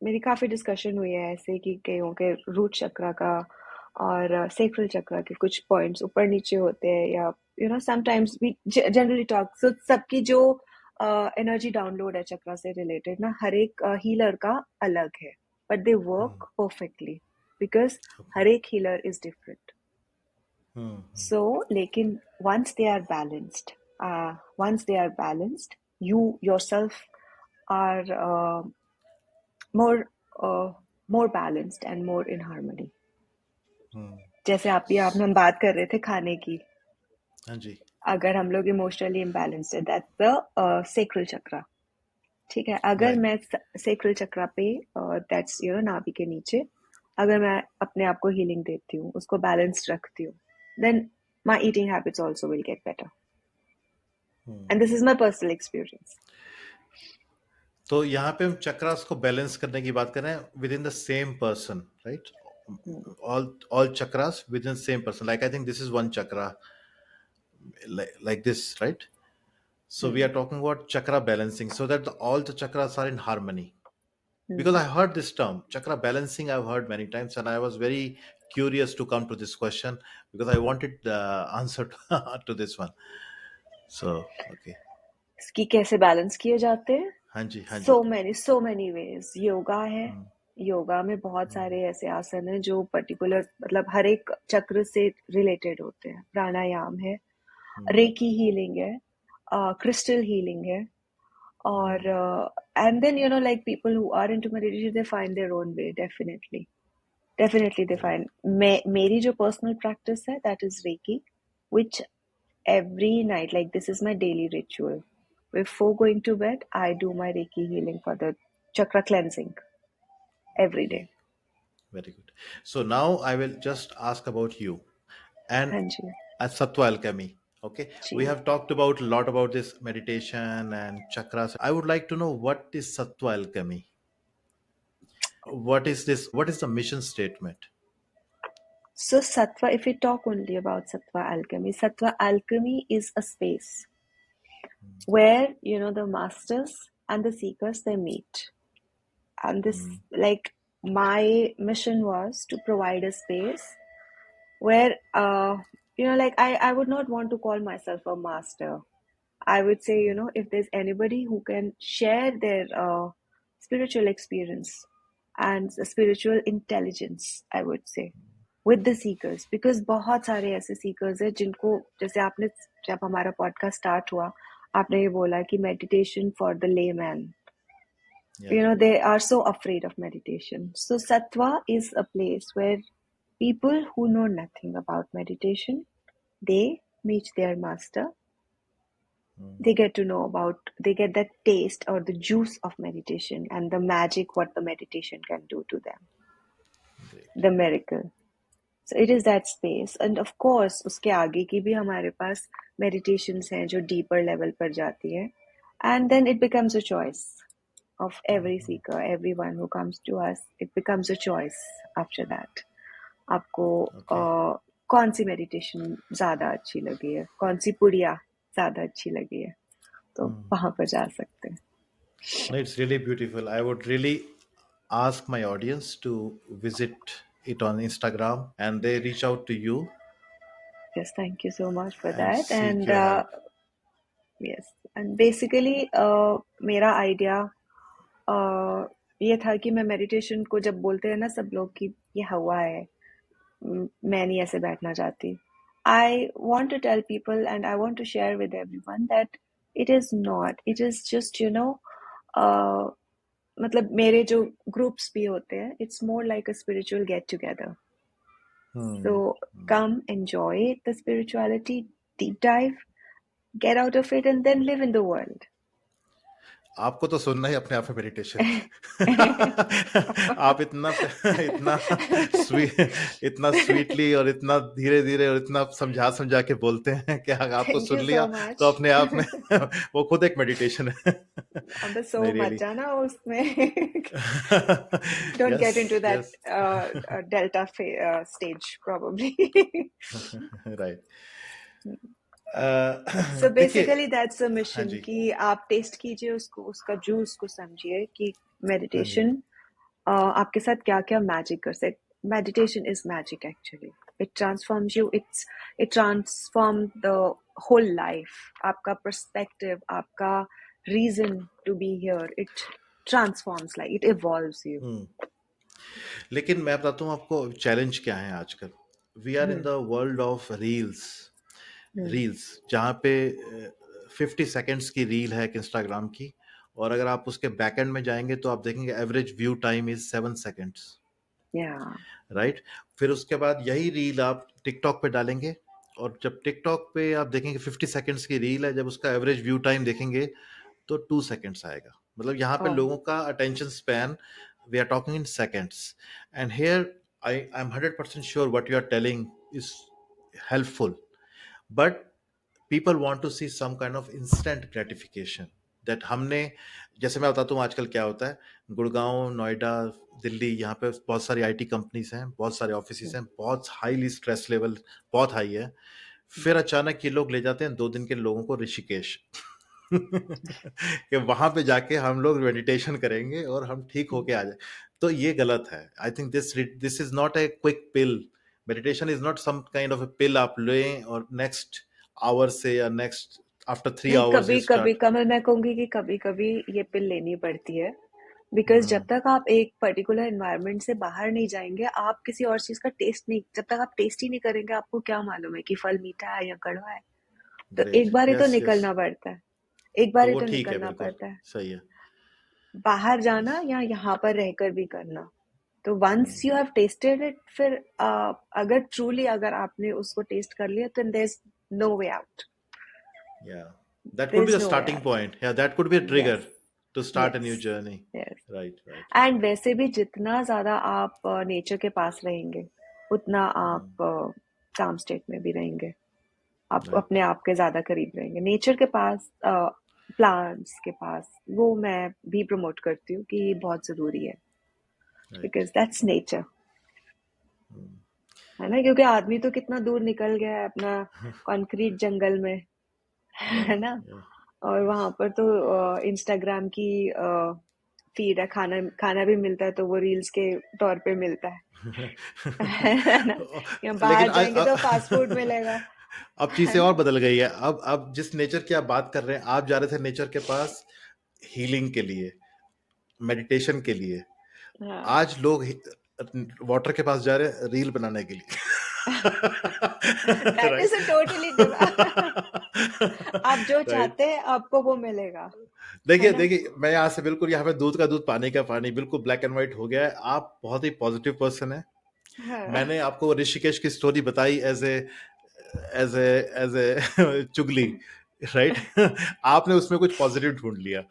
मेरी काफी डिस्कशन हुई है ऐसे कि कईयों के रूट चक्र का और सेक्रल चक्र के कुछ पॉइंट्स ऊपर नीचे होते हैं, या समटाइम्स वी जनरली टॉक. सो सबकी जो एनर्जी डाउनलोड है चक्र से रिलेटेड ना, हर एक हीलर का अलग है, but they work perfectly because हर एक हीलर इज डिफरेंट. सो लेकिन once they are balanced, you yourself are more balanced and more in harmony. जैसे आपने हम बात कर रहे थे खाने की. हाँ जी. अगर हम लोग इमोशनली इम्बैलेंस्ड है, दैट्स द सेक्रल चक्रा. ठीक है. अगर Right. मैं सेक्रल चक्रा पे, दैट्स नाभि के नीचे, अगर मैं अपने आप को हीलिंग देती हूँ, उसको बैलेंस्ड रखती हूँ, then my eating habits also will get better. And this is my personal experience. तो यहाँ पे हम चक्रास को बैलेंस करने की बात कर रहे हैं with in the same person, right? all chakras within the same person. Like I think this is one chakra, like this, right? So we are talking about chakra balancing, so that all the chakras are in harmony. Because I heard this term chakra balancing, I've heard many times, and I was very curious to come to this question because I wanted the answer to this one. So okay. इसकी कैसे balance किए जाते हैं? हाँ जी, हाँ जी. so many ways. Yoga है, योगा में बहुत सारे ऐसे आसन हैं जो पर्टिकुलर, मतलब हर एक चक्र से रिलेटेड होते हैं. प्राणायाम है, रेकी हीलिंग है, क्रिस्टल हीलिंग है, और and then like people who are into meditation, they find their own way. Definitely they find. मेरी जो पर्सनल प्रैक्टिस है, that is reiki, which every night, like this is my daily ritual before going to bed, I do my Reiki healing for the chakra cleansing every day. Very good. So now I will just ask about you and हाँ जी, at Sattvh Alchemy. Okay, we ji. have talked about a lot about this meditation and chakras. I would like to know what is Sattvh Alchemy. What is this? What is the mission statement? So Sattva, if we talk only about Sattva alchemy is a space where, the masters and the seekers, they meet. And this, like, my mission was to provide a space where, like, I would not want to call myself a master. I would say, if there's anybody who can share their spiritual experience and spiritual intelligence, I would say, with the seekers, because बहुत सारे ऐसे seekers हैं जिनको, जैसे आपने, जब हमारा podcast start हुआ, आपने ये बोला कि meditation for the layman. Yeah. They are so afraid of meditation. So Sattva is a place where people who know nothing about meditation, they meet their master. They get to know they get that taste or the juice of meditation and the magic, what the meditation can do to them. Great. The miracle. So it is that space. And of course, उसके आगे की भी हमारे पास meditations हैं जो deeper level पर जाती है. And then it becomes a choice of every seeker, everyone who comes to us. It becomes a choice after that. आपको कौन सी meditation ज़्यादा अच्छी लगी है, कौन सी पुड़िया ज़्यादा अच्छी लगी है, तो वहाँ पर जा सकते हैं. No, it's really beautiful. I would really ask my audience to visit it on Instagram and they reach out to you. Yes, thank you so much for And that. seek And your help. yes, and basically मेरा idea ये था कि मैं meditation को जब बोलते हैं ना सब लोग कि ये हवा है, मैं नहीं ऐसे बैठना चाहती. I want to tell people and I want to share with everyone that it is not. It is just, मतलब मेरे जो groups भी होते हैं, it's more like a spiritual get together. So come enjoy the spirituality, deep dive, get out of it, and then live in the world. आपको तो सुनना ही अपने आप में मेडिटेशन. आप इतना इतना इतना स्वीटली और इतना धीरे धीरे और इतना समझा समझा के बोलते हैं कि अगर आपको Thank सुन you लिया so much. तो अपने आप में वो खुद एक मेडिटेशन है. अब सो नहीं, मत really. जाना उसमें. Don't get into that delta stage probably. Right. So basically देखिए, that's a हाँ mission जी, कि आप टेस्ट कीजिए उसको, उसका जूस को समझिए कि हाँ जी. मेडिटेशन आपके साथ क्या क्या मैजिक कर सकते. Meditation is magic actually. It transforms you. It transforms the whole life. आपका perspective, आपका reason to be here. It transforms, like it evolves you. लेकिन मैं बताता हूँ आपको चैलेंज क्या है आजकल. We are in the world of reels जहाँ पे 50 सेकेंड्स की रील है इंस्टाग्राम की, और अगर आप उसके बैकएंड में जाएंगे तो आप देखेंगे average view time is 7 seconds. Yeah. Right. फिर उसके बाद यही रील आप टिकटॉक पे डालेंगे, और जब टिकटॉक पे आप देखेंगे 50 सेकेंड्स की रील है, जब उसका एवरेज व्यू टाइम देखेंगे तो 2 सेकेंड्स आएगा. मतलब यहाँ पे Oh. लोगों का attention span, we are talking in seconds. And here I am 100% sure what you are telling is helpful, but people want to see some kind of instant gratification. That हमने, जैसे मैं बताता हूँ आजकल क्या होता है, गुड़गांव, नोएडा, दिल्ली, यहाँ पे बहुत सारी आईटी कंपनीज हैं, बहुत सारे ऑफिस हैं, बहुत हाईली स्ट्रेस लेवल बहुत हाई है. फिर अचानक ये लोग ले जाते हैं 2 दिन के लोगों को ऋषिकेश कि वहां पे जाके हम लोग मेडिटेशन करेंगे और हम ठीक होके आ जाए. तो ये गलत है. I think this is not a quick pill. Meditation is not some kind of a pill आप लें और नेक्स्ट आवर से या नेक्स्ट आफ्टर 3 आवर्स नहीं, यू कभी स्टार्ट. कमल, मैं कहूंगी कि कभी कभी ये पिल लेनी पड़ती है. बिकॉज जब तक आप एक पर्टिकुलर एनवायरनमेंट से बाहर नहीं जाएंगे, आप किसी और चीज का टेस्ट नहीं, जब तक आप टेस्ट ही नहीं करेंगे, आपको क्या मालूम है कि फल मीठा है या कड़वा है. तो एक ग्रेट. बार ही तो यस, यस. निकलना पड़ता है. एक बार तो ही वो तो ठीक है, निकलना बिल्कुल पड़ता है. सही है. बाहर जाना या यहाँ पर रहकर भी करना. तो once you have tested it, फिर अगर ट्रूली अगर आपने उसको टेस्ट कर लिया, तो there is no way out. या That could be there's the no way starting out. point. Yeah, that could be a Yes, trigger to start a new yes, journey. yes. Right, right. And वैसे भी जितना ज्यादा आप nature के पास रहेंगे उतना आप काम स्टेट में भी रहेंगे, आप Right, अपने आप के ज्यादा करीब रहेंगे नेचर के पास, प्लांट्स के पास। वो मैं भी प्रमोट करती हूँ कि बहुत जरूरी है, right. बिकॉज दैट्स नेचर, है ना। क्योंकि आदमी तो कितना दूर निकल गया है अपना कंक्रीट जंगल में, Yeah, है ना। yeah. और वहां Yes. पर तो इंस्टाग्राम की फीड है, खाना खाना भी मिलता है तो वो रील्स के तौर पे मिलता है ना। या लेकिन बाहर जाएंगे तो फास्ट फूड मिलेगा, अब है चीजें और ना। बदल गई है। अब जिस नेचर की आप बात कर रहे हैं, आप जा रहे थे नेचर के पास हीलिंग के लिए, मेडिटेशन के लिए। हाँ आज लोग वाटर के पास जा रहे हैं रील बनाने के लिए। That right. Is a totally आप जो राइट। चाहते हैं आपको वो मिलेगा, है देखिए ना। देखिए, मैं यहाँ से बिल्कुल, यहाँ पे दूध का दूध पानी का पानी, बिल्कुल ब्लैक एंड व्हाइट हो गया है। आप बहुत ही पॉजिटिव पर्सन है। हाँ मैंने आपको ऋषिकेश की स्टोरी बताई एज ए चुगली, राइट। आपने उसमें कुछ पॉजिटिव ढूंढ लिया।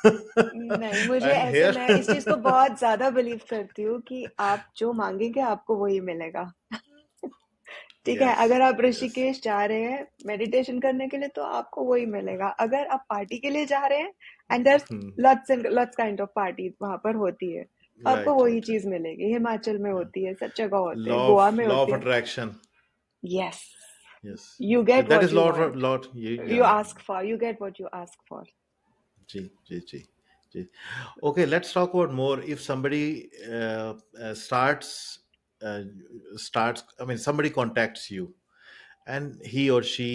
नहीं, मुझे एंड ऐसे, हेयर। मैं इस चीज को बहुत ज्यादा बिलीव करती हूँ कि आप जो मांगेंगे आपको वही मिलेगा। ठीक है, यस, अगर आप यस। ऋषिकेश जा रहे हैं मेडिटेशन करने के लिए तो आपको वही मिलेगा। अगर आप पार्टी के लिए जा रहे हैं, and there lots and lots kind of party वहां पर होती है, तो आपको राइट, वही राइट, चीज मिलेगी। हिमाचल में राइट। होती है, सब जगह होते लॉ हैं, ऑफ गोवा में लॉ ऑफ होती है। Attraction. Yes, yes, you get that what is you law of want, lot. You yeah. Ask for, you get what you ask for. जी, जी, जी, जी। Okay, let's talk about more. If somebody starts, uh, I mean, somebody contacts you and he or she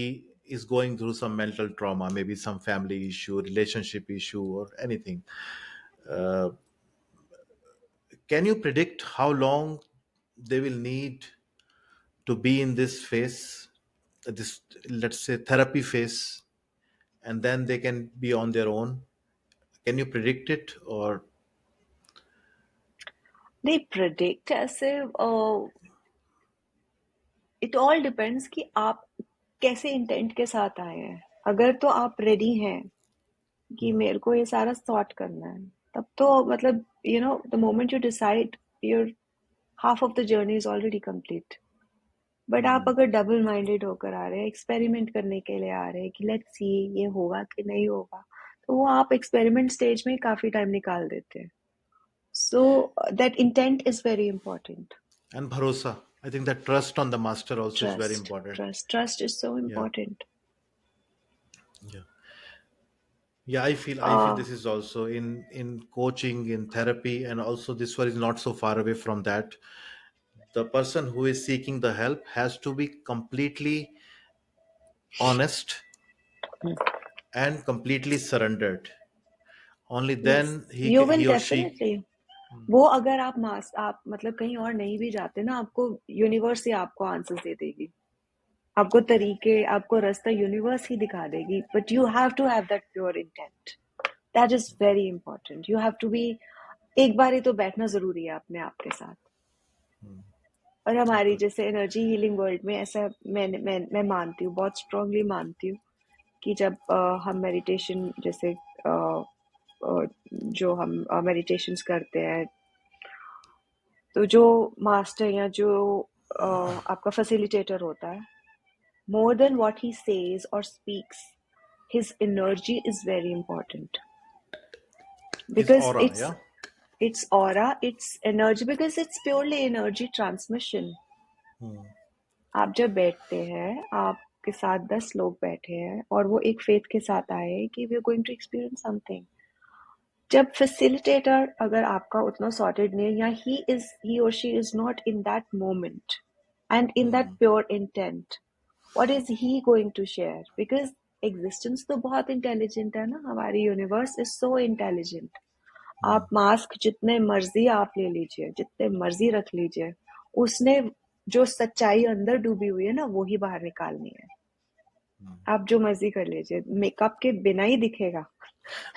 is going through some mental trauma, maybe some family issue, relationship issue, or anything. Uh, can you predict how long they will need to be in this phase, this, let's say, therapy phase, and then they can be on their own? Can you predict it, or? नहीं, predict ऐसे, it all depends कि आप कैसे intent के साथ आए हैं। अगर तो आप रेडी हैं कि मेरे को ये सारा सॉर्ट करना है, तब तो मतलब you know the moment you decide, your half of the journey is already complete. But आप Hmm. अगर डबल माइंडेड होकर आ रहे हैं, एक्सपेरिमेंट करने के लिए आ रहे हैं कि लेट्स सी ये होगा कि नहीं होगा, तो वो आप एक्सपेरिमेंट स्टेज में काफी टाइम निकाल देते हैं। So that intent is very important. And bharosa. I think that trust on the master also is very trust important. Trust trust is so Yeah, important. yeah, yeah. I feel this is also in coaching, in therapy, and also this one is not so far away from that. The person who is seeking the help has to be completely honest and completely surrendered. Only yes, then you will he or she. Definitely. वो अगर आप आप मतलब कहीं और नहीं भी जाते ना, आपको यूनिवर्स ही आपको आंसर्स दे देगी, आपको तरीके, आपको रास्ता यूनिवर्स ही दिखा देगी। But you have to have that pure intent, that is very important. You have to be, एक बार ही तो बैठना जरूरी है अपने आप के साथ। और हमारी Okay. जैसे एनर्जी हीलिंग वर्ल्ड में ऐसा मैं मानती हूँ, बहुत स्ट्रांगली मानती हूँ कि जब हम मेडिटेशन जैसे जो हम मेडिटेशंस करते हैं, तो जो मास्टर या जो आपका फैसिलिटेटर होता है, more than what he says or speaks, his energy is very important, His because aura, yeah. it's aura, it's energy, because it's purely energy transmission. Hmm. आप जब बैठते हैं, आपके साथ 10 लोग बैठे हैं और वो एक फेथ के साथ आए हैं कि we are going to experience something. जब फैसिलिटेटर अगर आपका उतना सॉर्टेड नहीं है, या ही और she is not in that moment and in that pure intent, what is he going to share? Because existence तो बहुत इंटेलिजेंट है ना, हमारी यूनिवर्स इज सो इंटेलिजेंट। आप मास्क जितने मर्जी आप ले लीजिए, जितने मर्जी रख लीजिए, उसने जो सच्चाई अंदर डूबी हुई है ना, वो ही बाहर निकालनी है। आप जो मर्जी कर लीजिए, मेकअप के बिना ही दिखेगा।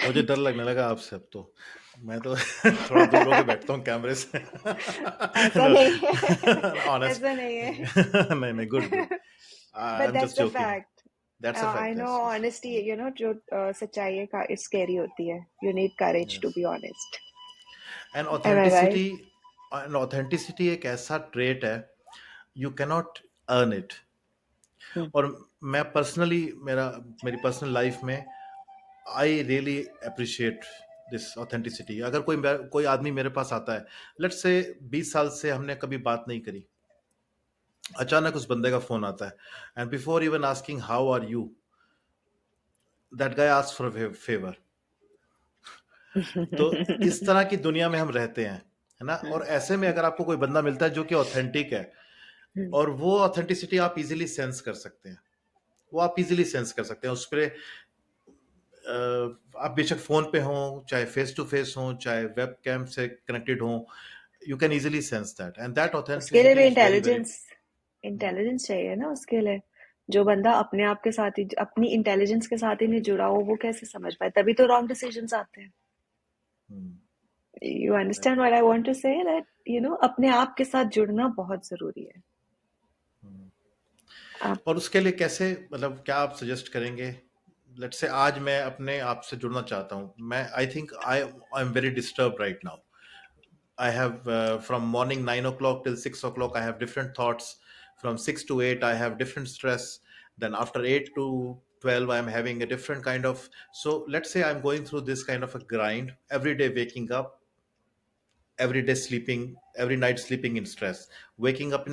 मुझे डर लगने लगा आपसे अब तो। मैं तो थोड़ा दूर होके बैठता हूँ कैमरे से। ऐसा No, नहीं है, honest. ऐसा नहीं है, नहीं नहीं, good good. But I'm that's just the joking. Fact. That's a I fact. know Yes, yes. honesty, जो सच्चाई है it's scary होती है. You need courage to Yes. be honest. And Am I right? authenticity एक ऐसा trait है, you cannot earn it. Hmm. और मैं पर्सनली मेरी पर्सनल लाइफ में I really appreciate this authenticity. अगर कोई आदमी मेरे पास आता है, लेट्स से 20 साल से हमने कभी बात नहीं करी, अचानक उस बंदे का फोन आता है, and before even asking how are you, that guy asks for favour. तो इस तरह की दुनिया में हम रहते हैं, है ना. और ऐसे में अगर आपको कोई बंदा मिलता है जो कि ऑथेंटिक है, और वो ऑथेंटिसिटी आप इजीली सेंस कर सकते हैं, वो आप इजीली सेंस कर सकते हैं उस पर. आप बेशक फोन पे हो, चाहे फेस टू फेस हो, चाहे वेब कैम से कनेक्टेड हो, you can easily sense that, and that उसके लिए ऑथेंटिसिटी भी इज वेरी वेरी. इंटेलिजेंस चाहिए ना उसके लिए. जो बंदा अपने आप के साथ ही, अपनी इंटेलिजेंस के साथ ही नहीं जुड़ा हो, वो कैसे समझ पाए? तभी तो रॉन्ग डिसीजंस आते हैं. You understand what I want to say, that अपने आप के साथ जुड़ना बहुत जरूरी है. आप और उसके लिए कैसे, मतलब क्या आप सजेस्ट करेंगे? लेट्स से आज मैं अपने आप से जुड़ना चाहता हूँ. मैं I think I am very disturb right now. I have from morning 9 o'clock till 6 o'clock. I have different thoughts. From 6 to 8, I have different stress. Then after 8 to 12, I'm having a different kind of. So let's say I'm going through this kind of a grind every day, waking up, every day sleeping, every night sleeping in stress, waking up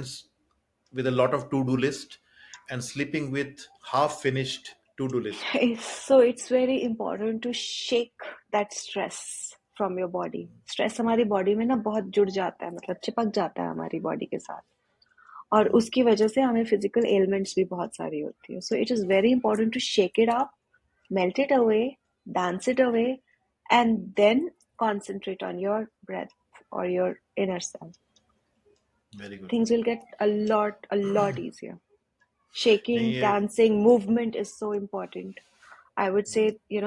with a lot of to-do list, and sleeping with half finished to-do list. So it's very important to shake that stress from your body. Stress हमारी body में ना बहुत जुड़ जाता है, मतलब चिपक जाता है हमारी बॉडी के साथ, और उसकी वजह से हमें फिजिकल एलिमेंट्स भी बहुत सारी होती है. So it is very important to shake it up, melt it away, dance it away, and then concentrate on your breath or your inner self. Very good. Things will get a lot easier. नहीं, Shaking, ये dancing, movement is so important. I would say,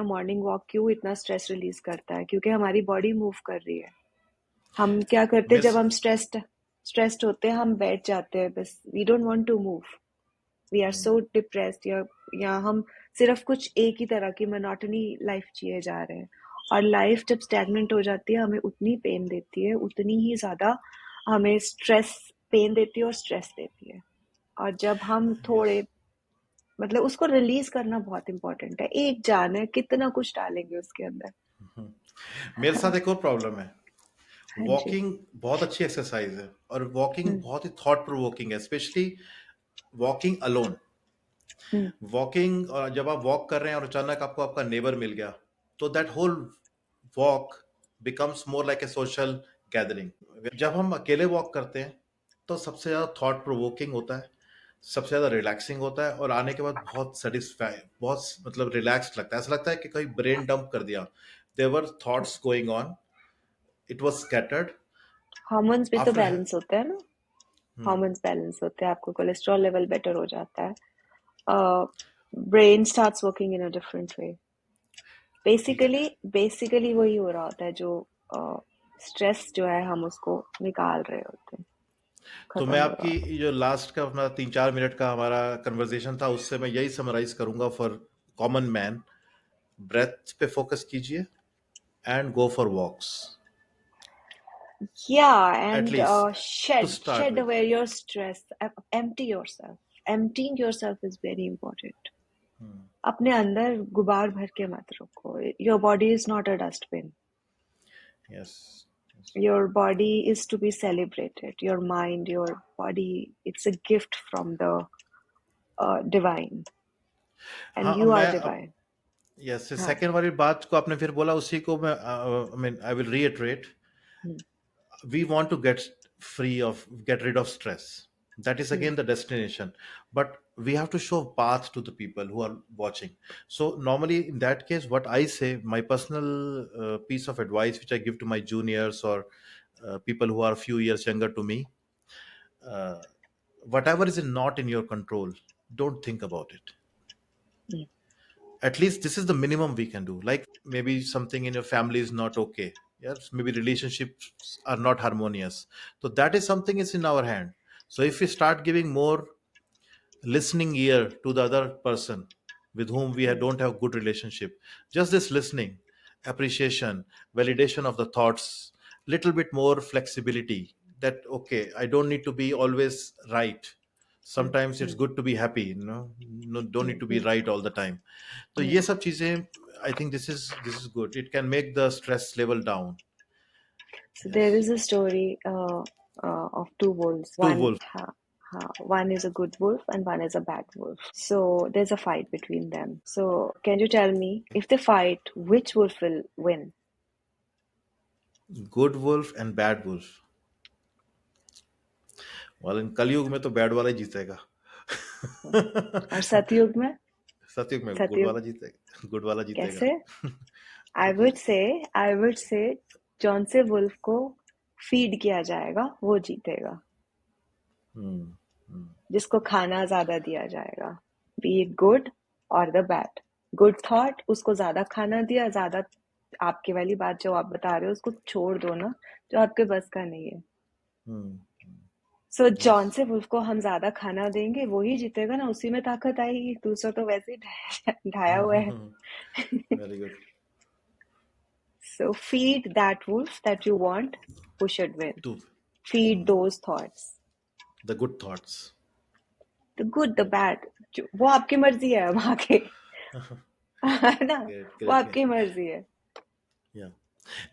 morning walk क्यों इतना stress release करता है? क्योंकि हमारी body move कर रही है. हम क्या करते हैं मेरे जब हम से- stressed होते हैं, हम बैठ जाते हैं बस. We don't want to move. We are so depressed, या हम सिर्फ कुछ एक ही तरह की मोनोटनी लाइफ जिए जा रहे हैं. और लाइफ जब स्टैग्नेंट हो जाती है, हमें उतनी पेन देती है, उतनी ही ज्यादा हमें पेन देती है और स्ट्रेस देती है. और जब हम yes. थोड़े, मतलब उसको रिलीज करना बहुत इंपॉर्टेंट है. एक जान है, कितना कुछ डालेंगे उसके अंदर. मेरे साथ एक और प्रॉब्लम है. हाँ जी. वॉकिंग बहुत अच्छी एक्सरसाइज है, और वॉकिंग बहुत ही थॉट प्रोवोकिंग है, स्पेशली वॉकिंग अलोन. वॉकिंग, जब आप वॉक कर रहे हैं और अचानक आपको आपका नेबर मिल गया, तो that whole walk becomes more like a social gathering. जब हम अकेले वॉक करते हैं तो सबसे ज्यादा थॉट प्रोवोकिंग होता है, सबसे ज्यादा रिलैक्सिंग होता है, और आने के बाद बहुत सेटिस्फाई, बहुत मतलब रिलैक्स्ड लगता है. ऐसा लगता है कि कहीं ब्रेन डंप कर दिया. There were thoughts going on, it was scattered. Hormones भी तो आफ्टर बैलेंस होते हैं ना. हार्मोन्स बैलेंस होते हैं, आपको कोलेस्ट्रॉल लेवल बेटर हो जाता है. Brain starts working in a different way. ठीक है. बेसिकली वही हो रहा होता है, जो स्ट्रेस जो है हम उसको निकाल रहे होते हैं, तो खत्म मैं हो रहा आपकी होता जो लास्ट का अपना 3-4 मिनट का हमारा कन्वर्जेशन था, उससे मैं यही समराइज करूंगा फॉर कॉमन मैन. ब्रेथ पे फोकस कीजिए एंड गो फॉर वॉक्स, है. Yeah, at and least to start shed with. away your stress. Empty yourself. Emptying yourself is very important. अपने अंदर गुबार भर के मत रखो. Your body is not a dustbin. Yes. Your body is to be celebrated. Your mind, your body, it's a gift from the divine, and हाँ, you are मैं अब, divine. यस, हाँ. सेकेंड वाली बात को आपने फिर बोला, उसी को मैं, I mean I will reiterate. We want to get rid of stress. That is again the destination, but we have to show path to the people who are watching. So normally in that case, what I say, my personal piece of advice which I give to my juniors, or people who are a few years younger to me, uh, whatever is not in your control, don't think about it. At least this is the minimum we can do. Like maybe something in your family is not okay, yes, maybe relationships are not harmonious, so that is something is in our hand. So if we start giving more listening ear to the other person, with whom we don't have good relationship. Just this listening, appreciation, validation of the thoughts, little bit more flexibility, that okay, I don't need to be always right. Sometimes it's good to be happy, no, don't need to be right all the time. So ये सब चीजें, I think this is good. It can make the stress level down. So Yes. there is a story of two wolves. Two wolves. One is a good wolf and one is a bad wolf. So there's a fight between them. So can you tell me, if they fight, which wolf will win? Good wolf and bad wolf. Well, in कलयुग में तो bad वाला ही जीतेगा. और सतयुग में? सतयुग में गुड वाला जीतेगा. गुड वाला जीतेगा. कैसे? I would say जौन से वुल्फ को फीड किया जाएगा वो जीतेगा. जिसको खाना ज्यादा दिया जाएगा, be it good or the bad. Good thought, उसको ज्यादा खाना दिया, ज्यादा आपकी वाली बात जो आप बता रहे हो उसको छोड़ दो ना, जो आपके बस का नहीं है. So जॉन से वुल्फ को हम ज्यादा खाना देंगे, वो ही जीतेगा ना, उसी में ताकत आएगी. दूसरा तो वैसे ही ढाया हुआ है. Very good. So feed that wolf that you want, who should win. Feed those thoughts. The good thoughts. The good, the bad. वो आपकी मर्जी है वहाँ के. है ना? वो आपकी मर्जी है.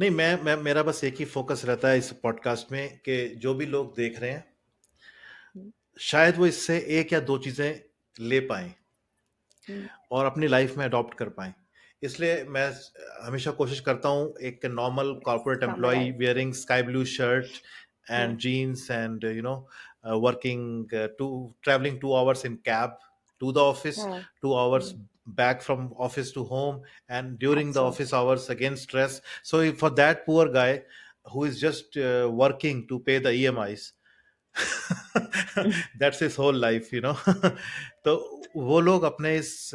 नहीं, मैं मेरा बस एक ही फोकस रहता है इस पॉडकास्ट में कि जो भी लोग देख रहे हैं शायद वो इससे एक या दो चीजें ले पाएं और अपनी लाइफ में अडॉप्ट कर पाएं. इसलिए मैं हमेशा कोशिश करता हूं, एक normal corporate employee wearing sky blue shirt and jeans and working traveling 2 hours in cab to the office, 2 hours back from office to home, and during the office hours again stress. So for that poor guy who is just working to pay the EMIs, that's his whole life, तो वो लोग अपने इस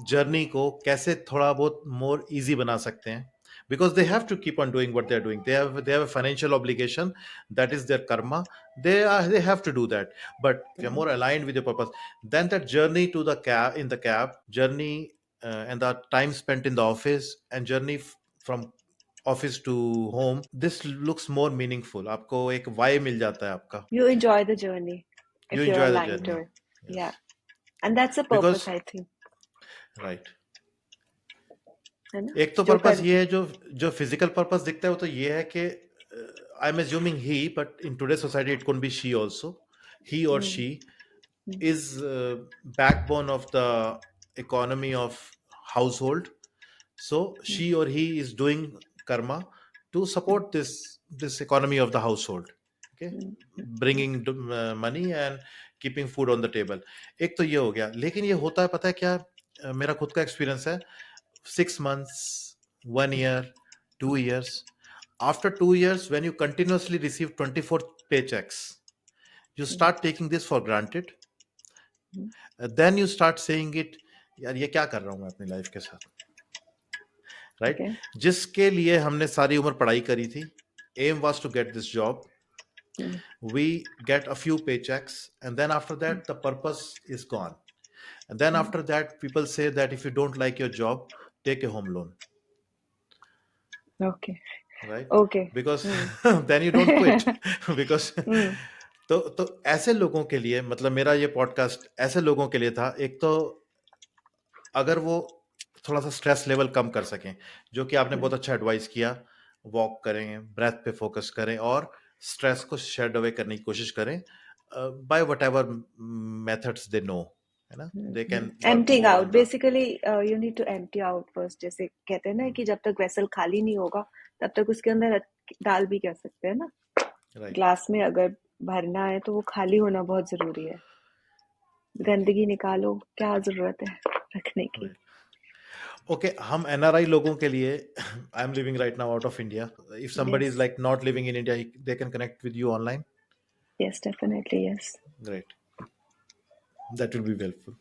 journey को कैसे थोड़ा बहुत more easy बना सकते हैं, because they have to keep on doing what they're doing. They have a financial obligation, that is their karma. They have to do that, but if you're more aligned with your purpose, then that journey to the cab journey and the time spent in the office and journey from office to home, this looks more meaningful. आपको एक why मिल जाता है आपका. You enjoy the journey if you're aligned to it. Yeah, and that's a purpose, I think. Right. एक तो purpose ये है, जो फिजिकल पर्पस दिखता है वो तो ये है कि I am assuming he, but in today society it could be she also. He और she is backbone of the economy of household. So she or he is doing karma to support this economy of the household, okay, bringing money and keeping food on the table. एक तो ये हो गया. लेकिन ये होता है, पता है क्या, मेरा खुद का एक्सपीरियंस है, 6 months, 1 year, 2 years. After 2 years, when you continuously receive 24 paychecks, you start taking this for granted. Then you start saying it, यार ये क्या कर रहा हूँ मैं अपनी लाइफ के साथ, राइट? जिसके लिए हमने सारी उम्र पढ़ाई करी थी, aim was to get this job. We get a few paychecks, and then after that the purpose is gone. And then after that people say that if you don't like your job, take a home loan. Okay. Right? Okay. Because then you don't quit. Because तो ऐसे लोगों के लिए, मतलब मेरा ये podcast ऐसे लोगों के लिए था. एक तो अगर वो थोड़ा सा स्ट्रेस लेवल कम कर सकें, जो कि आपने बहुत अच्छा एडवाइस किया, वॉक करें, ब्रेथ पे फोकस करें और स्ट्रेस को शेड अवे करने की कोशिश करें by whatever methods they know, है ना. They can emptying out. Basically you need to empty out first. जैसे कहते हैं ना कि जब तक वेसल खाली नहीं होगा तब तक उसके अंदर डाल भी कह सकते हैं ना. ग्लास में अगर भरना है तो वो खाली होना बहुत जरूरी है. गंदगी निकालो, क्या जरूरत है रखने की. ओके, हम एनआरआई लोगों के लिए, I am living right now out of India. If somebody is like not living in India, they can connect with you online. Yes, definitely, yes. Great, that will be helpful.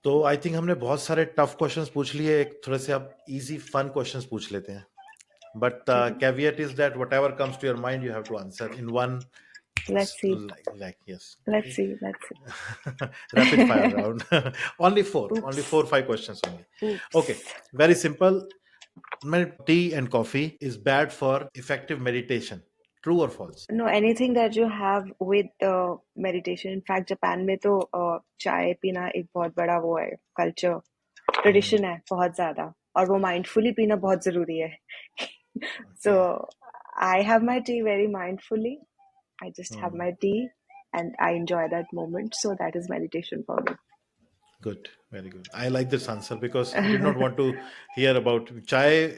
तो I think हमने बहुत सारे tough questions पूछ लिए. एक थोड़े से अब इजी फन क्वेश्चंस पूछ लेते हैं. But caveat is that whatever comes to your mind, you have to answer in 1 Let's see. Yes. Let's Okay. see. Let's see. Rapid fire round. Only four. Only Oops. 4 5 questions only. Okay. Oops. Very simple. Tea and coffee is bad for effective meditation. True or false? No, anything that you have with meditation. In fact, Japan में तो चाय पीना एक बहुत बड़ा वो है culture tradition है बहुत ज्यादा और वो माइंडफुली पीना बहुत जरूरी है. So I have my tea very mindfully. I just have my tea and I enjoy that moment. So that is meditation for me. Good, very good. I like this answer because I did not want to hear about chai.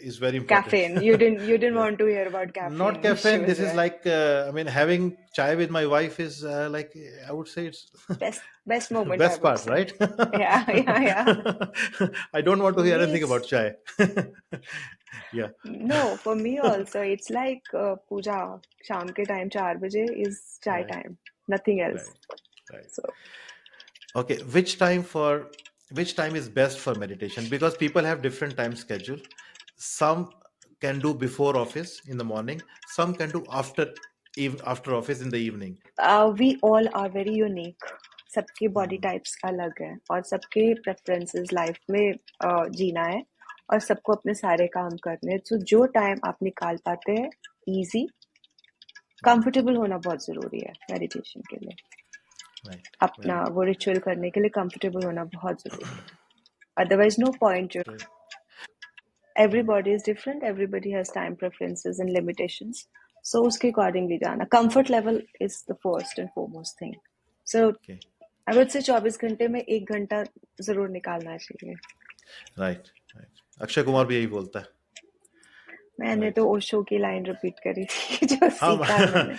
Is very important. Caffeine. You didn't Yeah. want to hear about Not caffeine caffeine. issues, This is right? like I mean, having chai with my wife is like I would say it's Best moment, I best would part, say. right? Yeah. I don't want to For hear me, anything it's about chai. Yeah. no. For me also, it's like puja. Sham ke time 4 baje is chai Right. time. Nothing else. Right. So Okay. Which time is best for meditation? Because people have different time schedule. Some can do before office in the morning. Some can do after office in the evening. we all are very unique. सबके body types अलग हैं और सबके preferences life में जीना है और सबको अपने सारे काम करने हैं. तो जो टाइम आप निकाल पाते हैं इजी कंफर्टेबल होना बहुत जरूरी है मेडिटेशन के लिए. Right. अपना वो रिचुअल करने के लिए कंफर्टेबल होना बहुत जरूरी है. Otherwise no point. Everybody is different. Everybody has time preferences and limitations. So उसके accordingly जाना. Comfort level is the first and foremost thing. So I would say 24 घंटे में 1 घंटा जरूर निकालना चाहिए. Right. अक्षय कुमार भी यही बोलता है. मैंने तो ओशो की लाइन रिपीट करी थी जो सीखा है मैंने.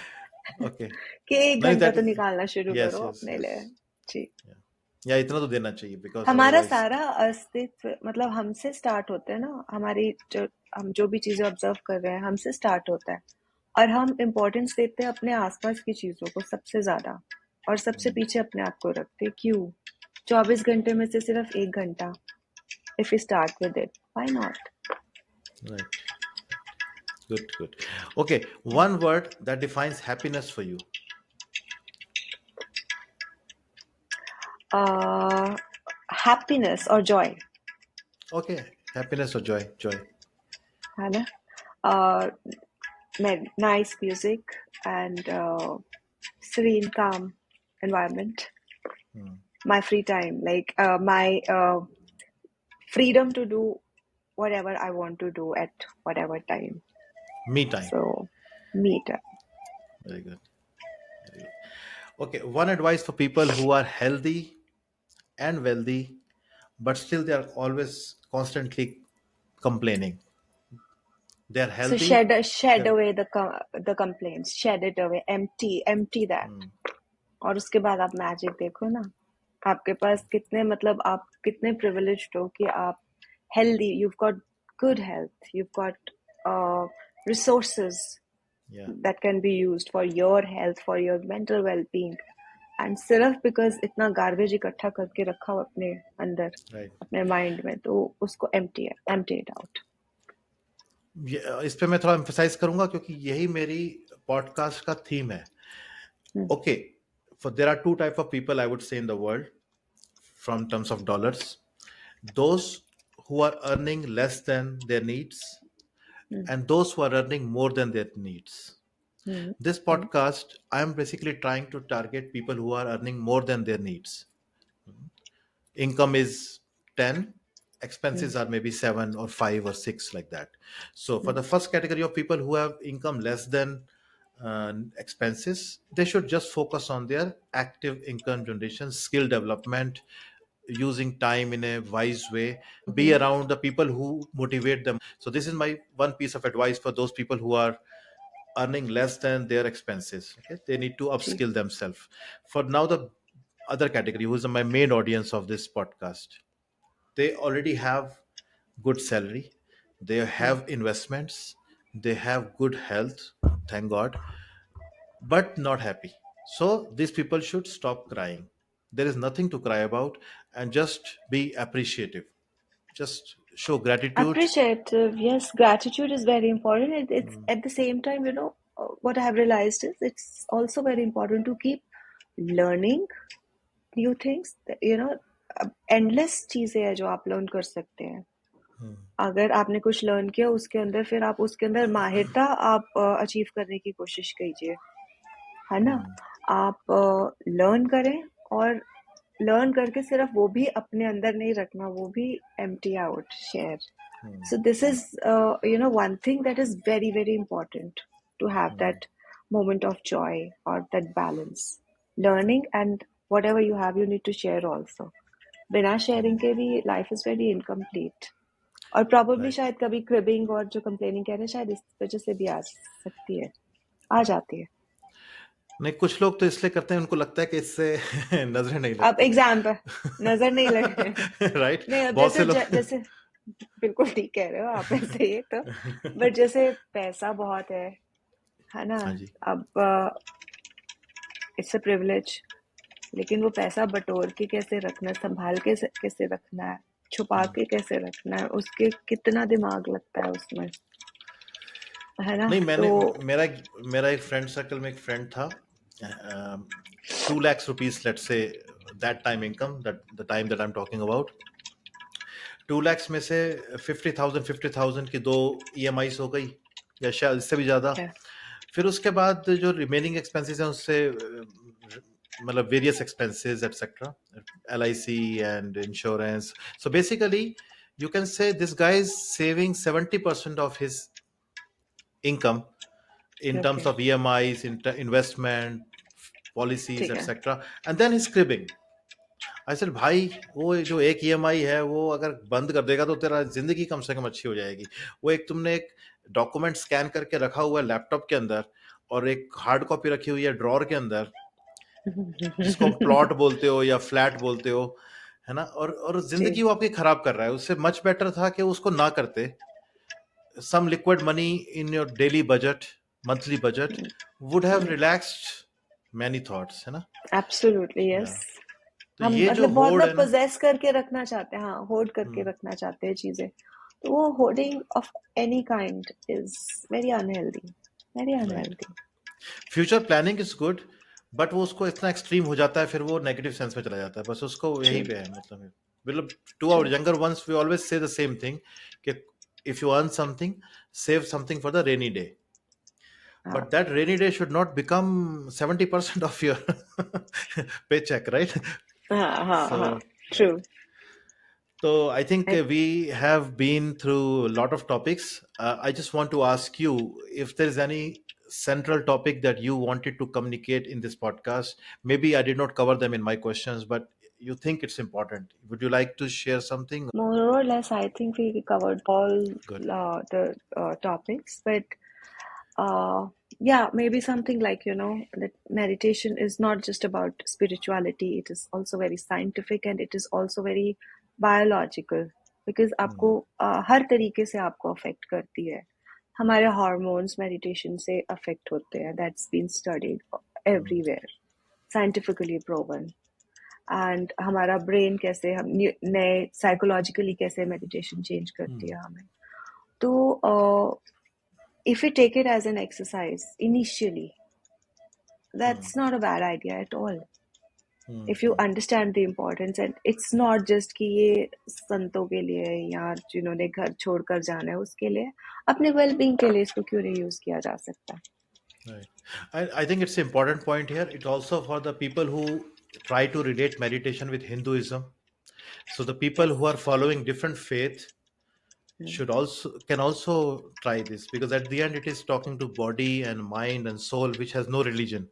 Okay. कि 1 घंटा तो निकालना शुरू करो अपने लिए. जी. या इतना तो देना चाहिए because हमारा सारा अस्तित्व मतलब हमसे स्टार्ट होता है ना. हमारी हम जो भी चीजें ऑब्जर्व कर रहे हैं हमसे स्टार्ट होता है और हम इम्पोर्टेंस देते हैं अपने आसपास की चीजों को सबसे ज्यादा और सबसे पीछे अपने आप को रखते. क्यों 24 घंटे में से सिर्फ 1 घंटा if you start with it, why not? Right. Good. Okay, one word that defines happiness for you. Happiness or joy. Okay, happiness or joy. है ना. Nice music and serene calm environment. My free time, like my freedom to do whatever I want to do at whatever time. Me time. So me time. Very good. Okay, one advice for people who are healthy and wealthy but still they are always constantly complaining. They are healthy. So shed away the complaints. Shed it away. Empty that. और उसके बाद आप magic देखो ना. आपके पास कितने मतलब आप कितने privileged हो कि आप healthy. You've got good health. You've got resources that can be used for your health, for your mental well-being. And सिर्फ because इतना garbage इकट्ठा करके रखा हो अपने अंदर, अपने mind में, तो उसको empty it out. इस पे मैं थोड़ा emphasize करूंगा क्योंकि यही मेरी podcast का theme है. Okay, there are 2 type of people I would say in the world from terms of dollars. Those who are earning less than their needs and those who are earning more than their needs. This podcast, I am basically trying to target people who are earning more than their needs. Income is 10, expenses are maybe 7 or 5 or 6, like that. So for the first category of people who have income less than expenses, they should just focus on their active income generation, skill development, using time in a wise way, be around the people who motivate them. So this is my one piece of advice for those people who are earning less than their expenses. Okay, they need to upskill themselves. For now, the other category, who is my main audience of this podcast, they already have good salary, they have investments, they have good health, thank God, but not happy. So these people should stop crying. There is nothing to cry about, and just be appreciative. Just show gratitude. Appreciative, yes. Gratitude is very important. It's at the same time, what I have realized is it's also very important to keep learning new things. Endless चीजें हैं जो आप learn कर सकते हैं. अगर आपने कुछ learn किया उसके अंदर फिर आप उसके अंदर माहिरता आप achieve करने की कोशिश कीजिए, है ना? आप learn करें और learn करके सिर्फ वो भी अपने अंदर नहीं रखना, वो भी empty out, share. So this is one thing that is very, very important to have that moment of joy or that balance. Learning and whatever you have, you need to share also. बिना sharing के भी life is very incomplete. और probably शायद कभी cribbing और जो complaining कह रहे हैं शायद इस वजह से भी आ सकती है, आ जाती है. नहीं, कुछ लोग तो इसलिए करते हैं, उनको लगता है कि इससे नजरें नहीं लगती. अब एग्जाम पर नजर नहीं लगे. राइट. नहीं, अब जैसे बिल्कुल ठीक कह रहे हो आप ऐसे ही तो. बट जैसे पैसा बहुत है ना. अब इट्स अ प्रिविलेज, लेकिन वो पैसा बटोर के कैसे रखना, संभाल के कैसे रखना है, छुपा के कैसे रखना है, उसके कितना दिमाग लगता है उसमें, है ना. नहीं, मेरा एक फ्रेंड सर्कल में एक फ्रेंड था, 2 lakhs rupees, let's say that time income, that the time that I'm talking about. 2 lakhs में से 50,000 की 2 EMIs हो गई या शायद इससे भी ज्यादा. फिर उसके बाद जो रिमेनिंग एक्सपेंसेस हैं उससे मतलब various expenses etcetera, LIC and insurance. So basically you can say this guy is saving 70% of his income in terms of EMIs, investment, policies, etc. And then he's cribbing. I said, भाई वो जो एक EMI है वो अगर बंद कर देगा तो तेरा जिंदगी कम से कम अच्छी हो जाएगी. वो एक तुमने एक डॉक्यूमेंट स्कैन करके रखा हुआ है लैपटॉप के अंदर और एक हार्ड कॉपी रखी हुई है ड्रॉर के अंदर, जिसको प्लॉट बोलते हो या फ्लैट बोलते हो, है ना. और जिंदगी वो आपकी खराब कर रहा है. उससे मच बेटर था कि उसको ना करते. Some liquid money in your daily budget, monthly budget, would have relaxed many thoughts, है ना. Absolutely, yes. तो हम ये जो मतलब बहुत होड़ है लोग possess करके रखना चाहते हैं, हाँ, होल्ड करके रखना चाहते हैं चीजें. तो वो hoarding of any kind is very unhealthy, very unhealthy. Future planning is good, but वो उसको इतना एक्सट्रीम हो जाता है फिर वो नेगेटिव सेंस में चला जाता है. बस उसको यही पे है. मतलब to our younger ones we always say the same thing कि if you earn something, save something for the rainy day. But that rainy day should not become 70% of your paycheck, right? True. So I think we have been through a lot of topics. I just want to ask you if there is any central topic that you wanted to communicate in this podcast. Maybe I did not cover them in my questions, but you think it's important. Would you like to share something? More or less, I think we covered all the topics, but yeah, maybe something like, that meditation is not just about spirituality. It is also very scientific and it is also very biological, because आपको हर तरीके से आपको affect करती है. हमारे hormones meditation से affect होते हैं. That's been studied everywhere, scientifically proven. And हमारा brain कैसे, हम नए psychologically कैसे meditation change करती है हमें. तो if we take it as an exercise initially, that's not a bad idea at all. If you understand the importance, and it's not just कि ये संतों के लिए या जिन्होंने घर छोड़कर जाना है उसके लिए, अपने well-being के लिए इसको क्यों नहीं यूज किया जा सकता? Right. I think it's an important point here. It's also for the people who try to relate meditation with Hinduism. So the people who are following different faith can also try this, because at the end it is talking to body and mind and soul, which has no religion.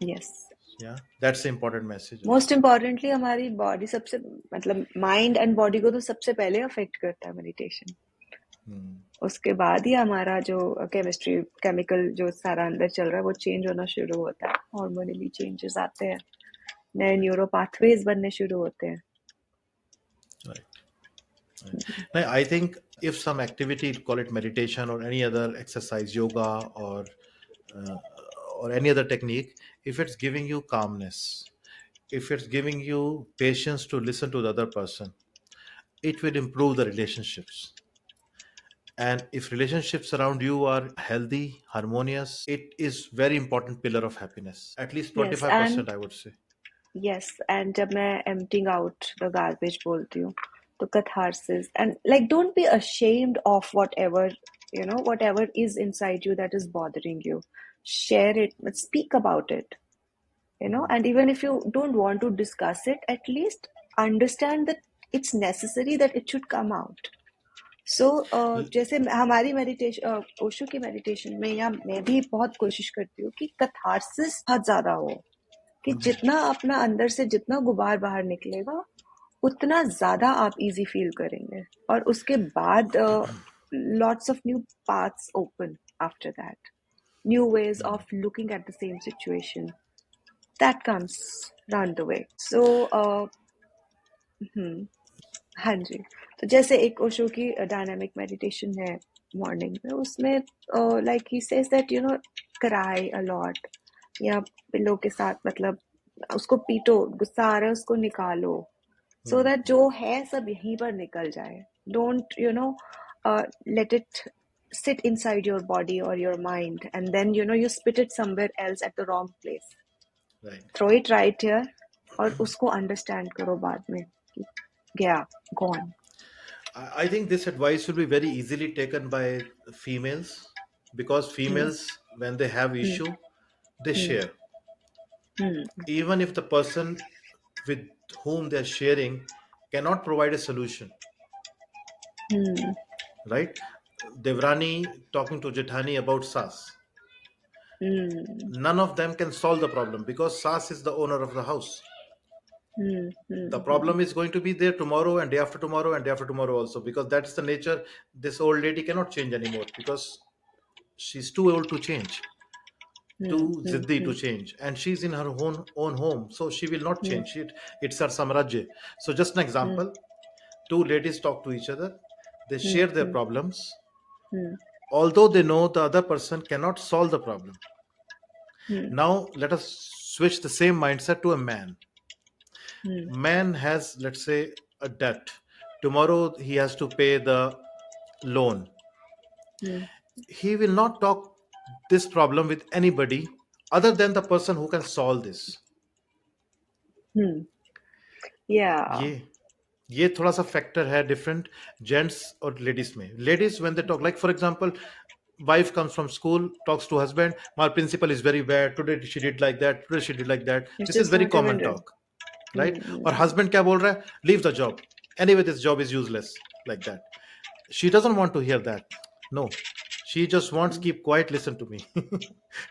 Yes. Yeah, that's the important message. Most importantly, हमारी body सबसे मतलब mind and body को तो सबसे पहले affect करता है meditation. उसके बाद ही हमारा जो केमिस्ट्री केमिकल जो सारा अंदर चल रहा है वो चेंज होना शुरू होता है. हार्मोनली चेंजेस आते हैं, नए न्यूरो पाथवेज बनने शुरू होते हैं. Right. I think if some activity, call it meditation or any other exercise, yoga or any other technique, if it's giving you calmness, if it's giving you patience to listen to the other person, it will improve the relationships. And if relationships around you are healthy, harmonious, it is very important pillar of happiness. At least Yes, 25%, I would say. yes, and जब मैं emptying out the garbage बोलती हूँ, तो catharsis, and like don't be ashamed of whatever, whatever is inside you that is bothering you. Share it, but speak about it, and even if you don't want to discuss it, at least understand that it's necessary that it should come out. So जैसे हमारी meditation, Osho की meditation में, या मैं भी बहुत कोशिश करती हूँ कि catharsis बहुत ज्यादा हो, कि जितना अपना अंदर से जितना गुबार बाहर निकलेगा उतना ज्यादा आप इजी फील करेंगे, और उसके बाद lots of new paths open after that, new ways of looking at the same situation that comes round the way. So हाँ जी, तो जैसे एक ओशो की डायनामिक मेडिटेशन है मॉर्निंग में, उसमें like he says that cry a lot, या pillow के साथ मतलब उसको पीटो, गुस्सा आ रहा है उसको निकालो, सो दैट जो है सब यहीं पर निकल जाए. Don't let it sit inside your body or your mind, and then you spit it somewhere else at the wrong place. Right. Throw it right here और उसको understand करो बाद में कि गया, gone. I think this advice will be very easily taken by females, because females, when they have issue, they share. Even if the person with whom they're sharing cannot provide a solution, right? Devrani talking to Jethani about Sas. None of them can solve the problem because Sas is the owner of the house. The problem is going to be there tomorrow and day after tomorrow and day after tomorrow also, because that's the nature. This old lady cannot change anymore because she's too old to change, too ziddi to change, and she's in her own home, so she will not change it. It's her samrajya. So just an example: two ladies talk to each other, they share their problems, although they know the other person cannot solve the problem. Now let us switch the same mindset to a man. Man has, let's say, a debt. Tomorrow he has to pay the loan. He will not talk this problem with anybody other than the person who can solve this. Yeah. ये थोड़ा सा factor है different gents और ladies में. Ladies when they talk, like for example, wife comes from school, talks to husband, my principal is very bad today, she did like that, today she did like that. It's This is just very not even common talk, right? और husband क्या बोल रहा है? Leave the job, anyway this job is useless, like that. She doesn't want to hear that. No, she just wants, keep quiet, listen to me.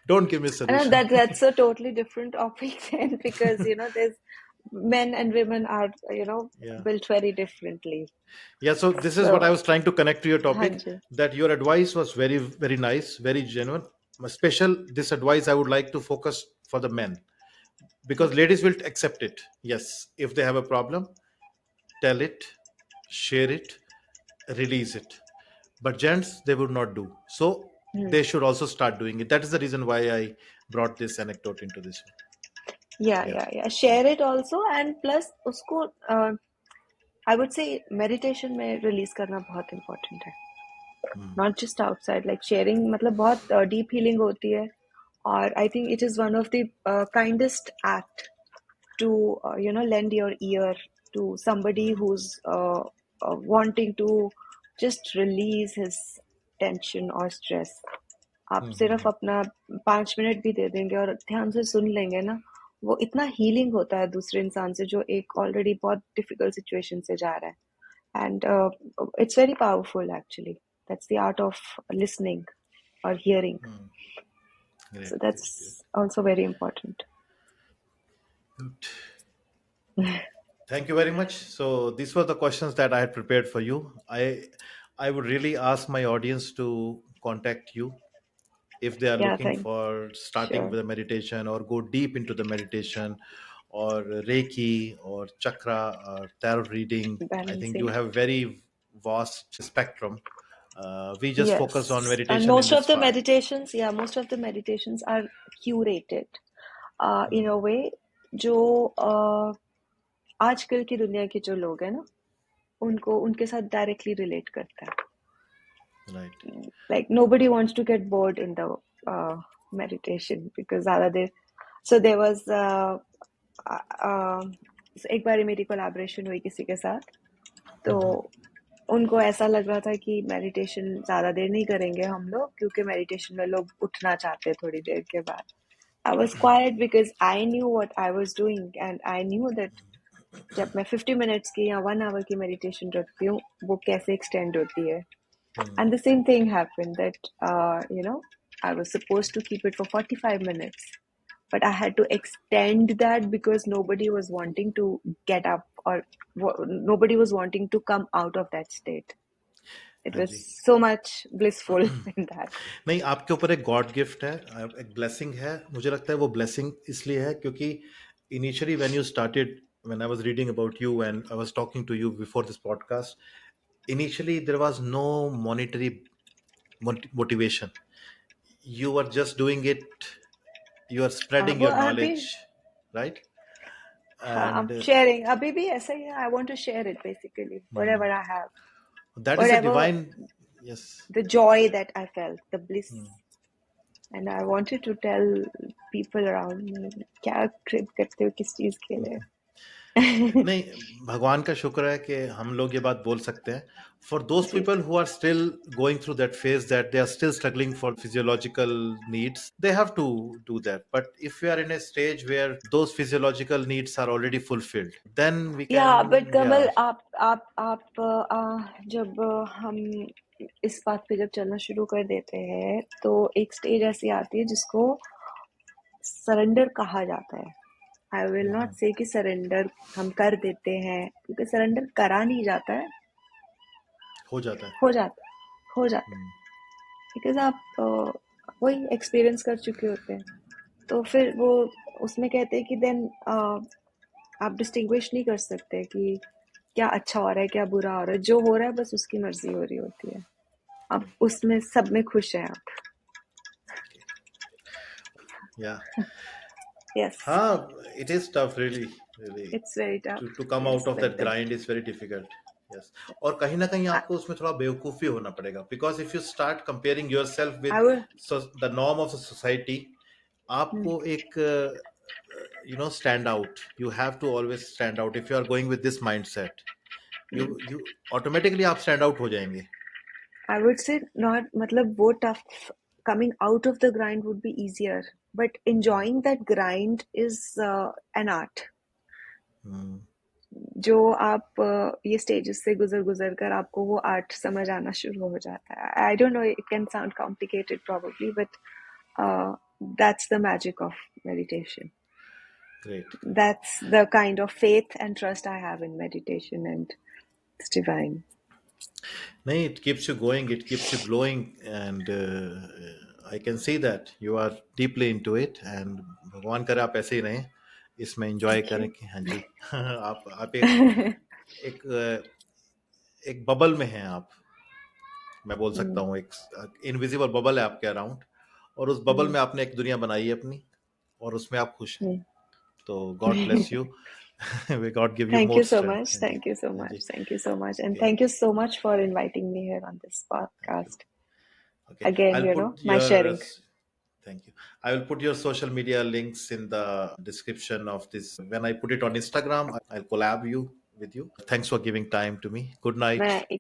Don't give me a And solution. that's a totally different topic then, because there's men and women are Yeah. built very differently. Yeah, so this is what I was trying to connect to your हाँ topic, ji. that your advice was very, very nice, very genuine. Special, this advice I would like to focus for the men, because ladies will accept it. Yes, if they have a problem, tell it, share it, release it. But gents, they would not do. So they should also start doing it. That is the reason why I brought this anecdote into this. Yeah. Share it also, and plus उसको I would say meditation में release करना बहुत important है. Not just outside, like sharing मतलब बहुत deep healing होती है, और I think it is one of the kindest act to lend your ear to somebody who's wanting to just release his tension or stress. आप सिर्फ अपना 5 minute भी दे देंगे और ध्यान से सुन लेंगे ना, वो इतना हीलिंग होता है दूसरे इंसान से जो एक ऑलरेडी बहुत डिफिकल्ट सिचुएशन से जा रहा है. And it's very powerful actually. That's the art of listening or hearing. Great, So that's also very important. Good. Thank you very much. So these were the questions that I had prepared for you. I would really ask my audience to contact you if they are Yeah, looking for starting sure. with a meditation or go deep into the meditation, or Reiki or chakra or tarot reading. I think you Balancing. have very vast spectrum. We just focus on Yes. And meditation in most this of the part. meditations are curated in a way जो आजकल की दुनिया के जो लोग हैं ना, उनको उनके साथ डायरेक्टली रिलेट करता है. Right. Like nobody wants to get bored in the meditation because ज़्यादा देर. So there was एक बार मेरी कोलैबोरेशन हुई किसी के साथ, तो उनको ऐसा लग रहा था कि मेडिटेशन ज़्यादा देर नहीं करेंगे हम लोग, क्योंकि मेडिटेशन में लोग उठना चाहते हैं थोड़ी देर के बाद. I was quiet because I knew what I was doing and I knew that जब मैं 50 minutes की या 1 hour की मेडिटेशन रखती हूँ, वो कैसे एक्सटेंड होती है. And the same thing happened that, I was supposed to keep it for 45 minutes. But I had to extend that because nobody was wanting to get up or nobody was wanting to come out of that state. It was so much blissful in that. नहीं, आपके ऊपर एक God gift है, एक blessing है. मुझे लगता है वो ब्लेसिंग इसलिए है क्योंकि initially when you started, when I was reading about you and I was talking to you before this podcast, initially there was no monetary motivation. You were just doing it, you are spreading वो your अभी knowledge, right? I'm And sharing. अभी भी ऐसा ही है. I want to share it basically. Whatever I have. that is a Whatever divine, yes, the joy that I felt, the bliss. And I wanted to tell people around me, क्या crib करते हो किस चीज के लिए. नहीं, भगवान का शुक्र है कि हम लोग ये बात बोल सकते हैं. For those people who are still going through that phase, that they are still struggling for physiological needs, they have to do that. But if you are in a stage where those physiological needs are already fulfilled, then we can. But Kamal, आप जब हम इस बात पे जब चलना शुरू कर देते हैं तो एक स्टेज ऐसी आती है जिसको सरेंडर कहा जाता है. आई विल नॉट से कि सरेंडर हम कर देते हैं, क्योंकि सरेंडर करा नहीं जाता है, हो जाता है. हो जाता है बिकॉज आप वही एक्सपीरियंस कर चुके होते हैं. तो फिर वो उसमें कहते हैं कि देन आप डिस्टिंग्विश नहीं कर सकते कि क्या अच्छा हो रहा है क्या बुरा हो रहा है. जो हो रहा है बस उसकी मर्जी हो रही होती है. आप उसमें सब में खुश हैं आप. Yeah. Yes. It is tough, really. It's very tough. To come out of that grind is very difficult. Yes. और कहीं ना कहीं आपको उसमें थोड़ा बेवकूफी होना पड़ेगा, because if you start comparing yourself with the norm of the society, आपको एक stand out. You have to always stand out. If you are going with this mindset, you automatically आप stand out हो जाएंगे. I would say not, मतलब वो tough, coming out of the grind would be easier, but enjoying that grind is an art. जो आप ये stages से गुजर कर आपको वो आर्ट समझ आना शुरू हो जाता है. I don't know, it can sound complicated probably, but that's the magic of meditation. Great. That's the kind of faith and trust I have in meditation, and it's divine. नहीं, it keeps you going, it keeps you glowing, and I can see that you are deeply into it, and भगवान करे आप ऐसे ही रहें, इसमें enjoy करें कि हाँ जी. आप एक बबल में हैं आप, मैं बोल सकता हूँ. एक इनविजिबल बबल है आपके अराउंड, और उस बबल में आपने एक दुनिया बनाई है अपनी, और उसमें आप खुश हैं. तो God bless you. May God give you Thank more you so strength. much. Thank you so हाँ much. जी. Thank you so much. And thank you so much for inviting me here on this podcast. Okay. Again, I'll put my sharing. Thank you. I will put your social media links in the description of this. When I put it on Instagram, I'll collab with you. Thanks for giving time to me. Good night.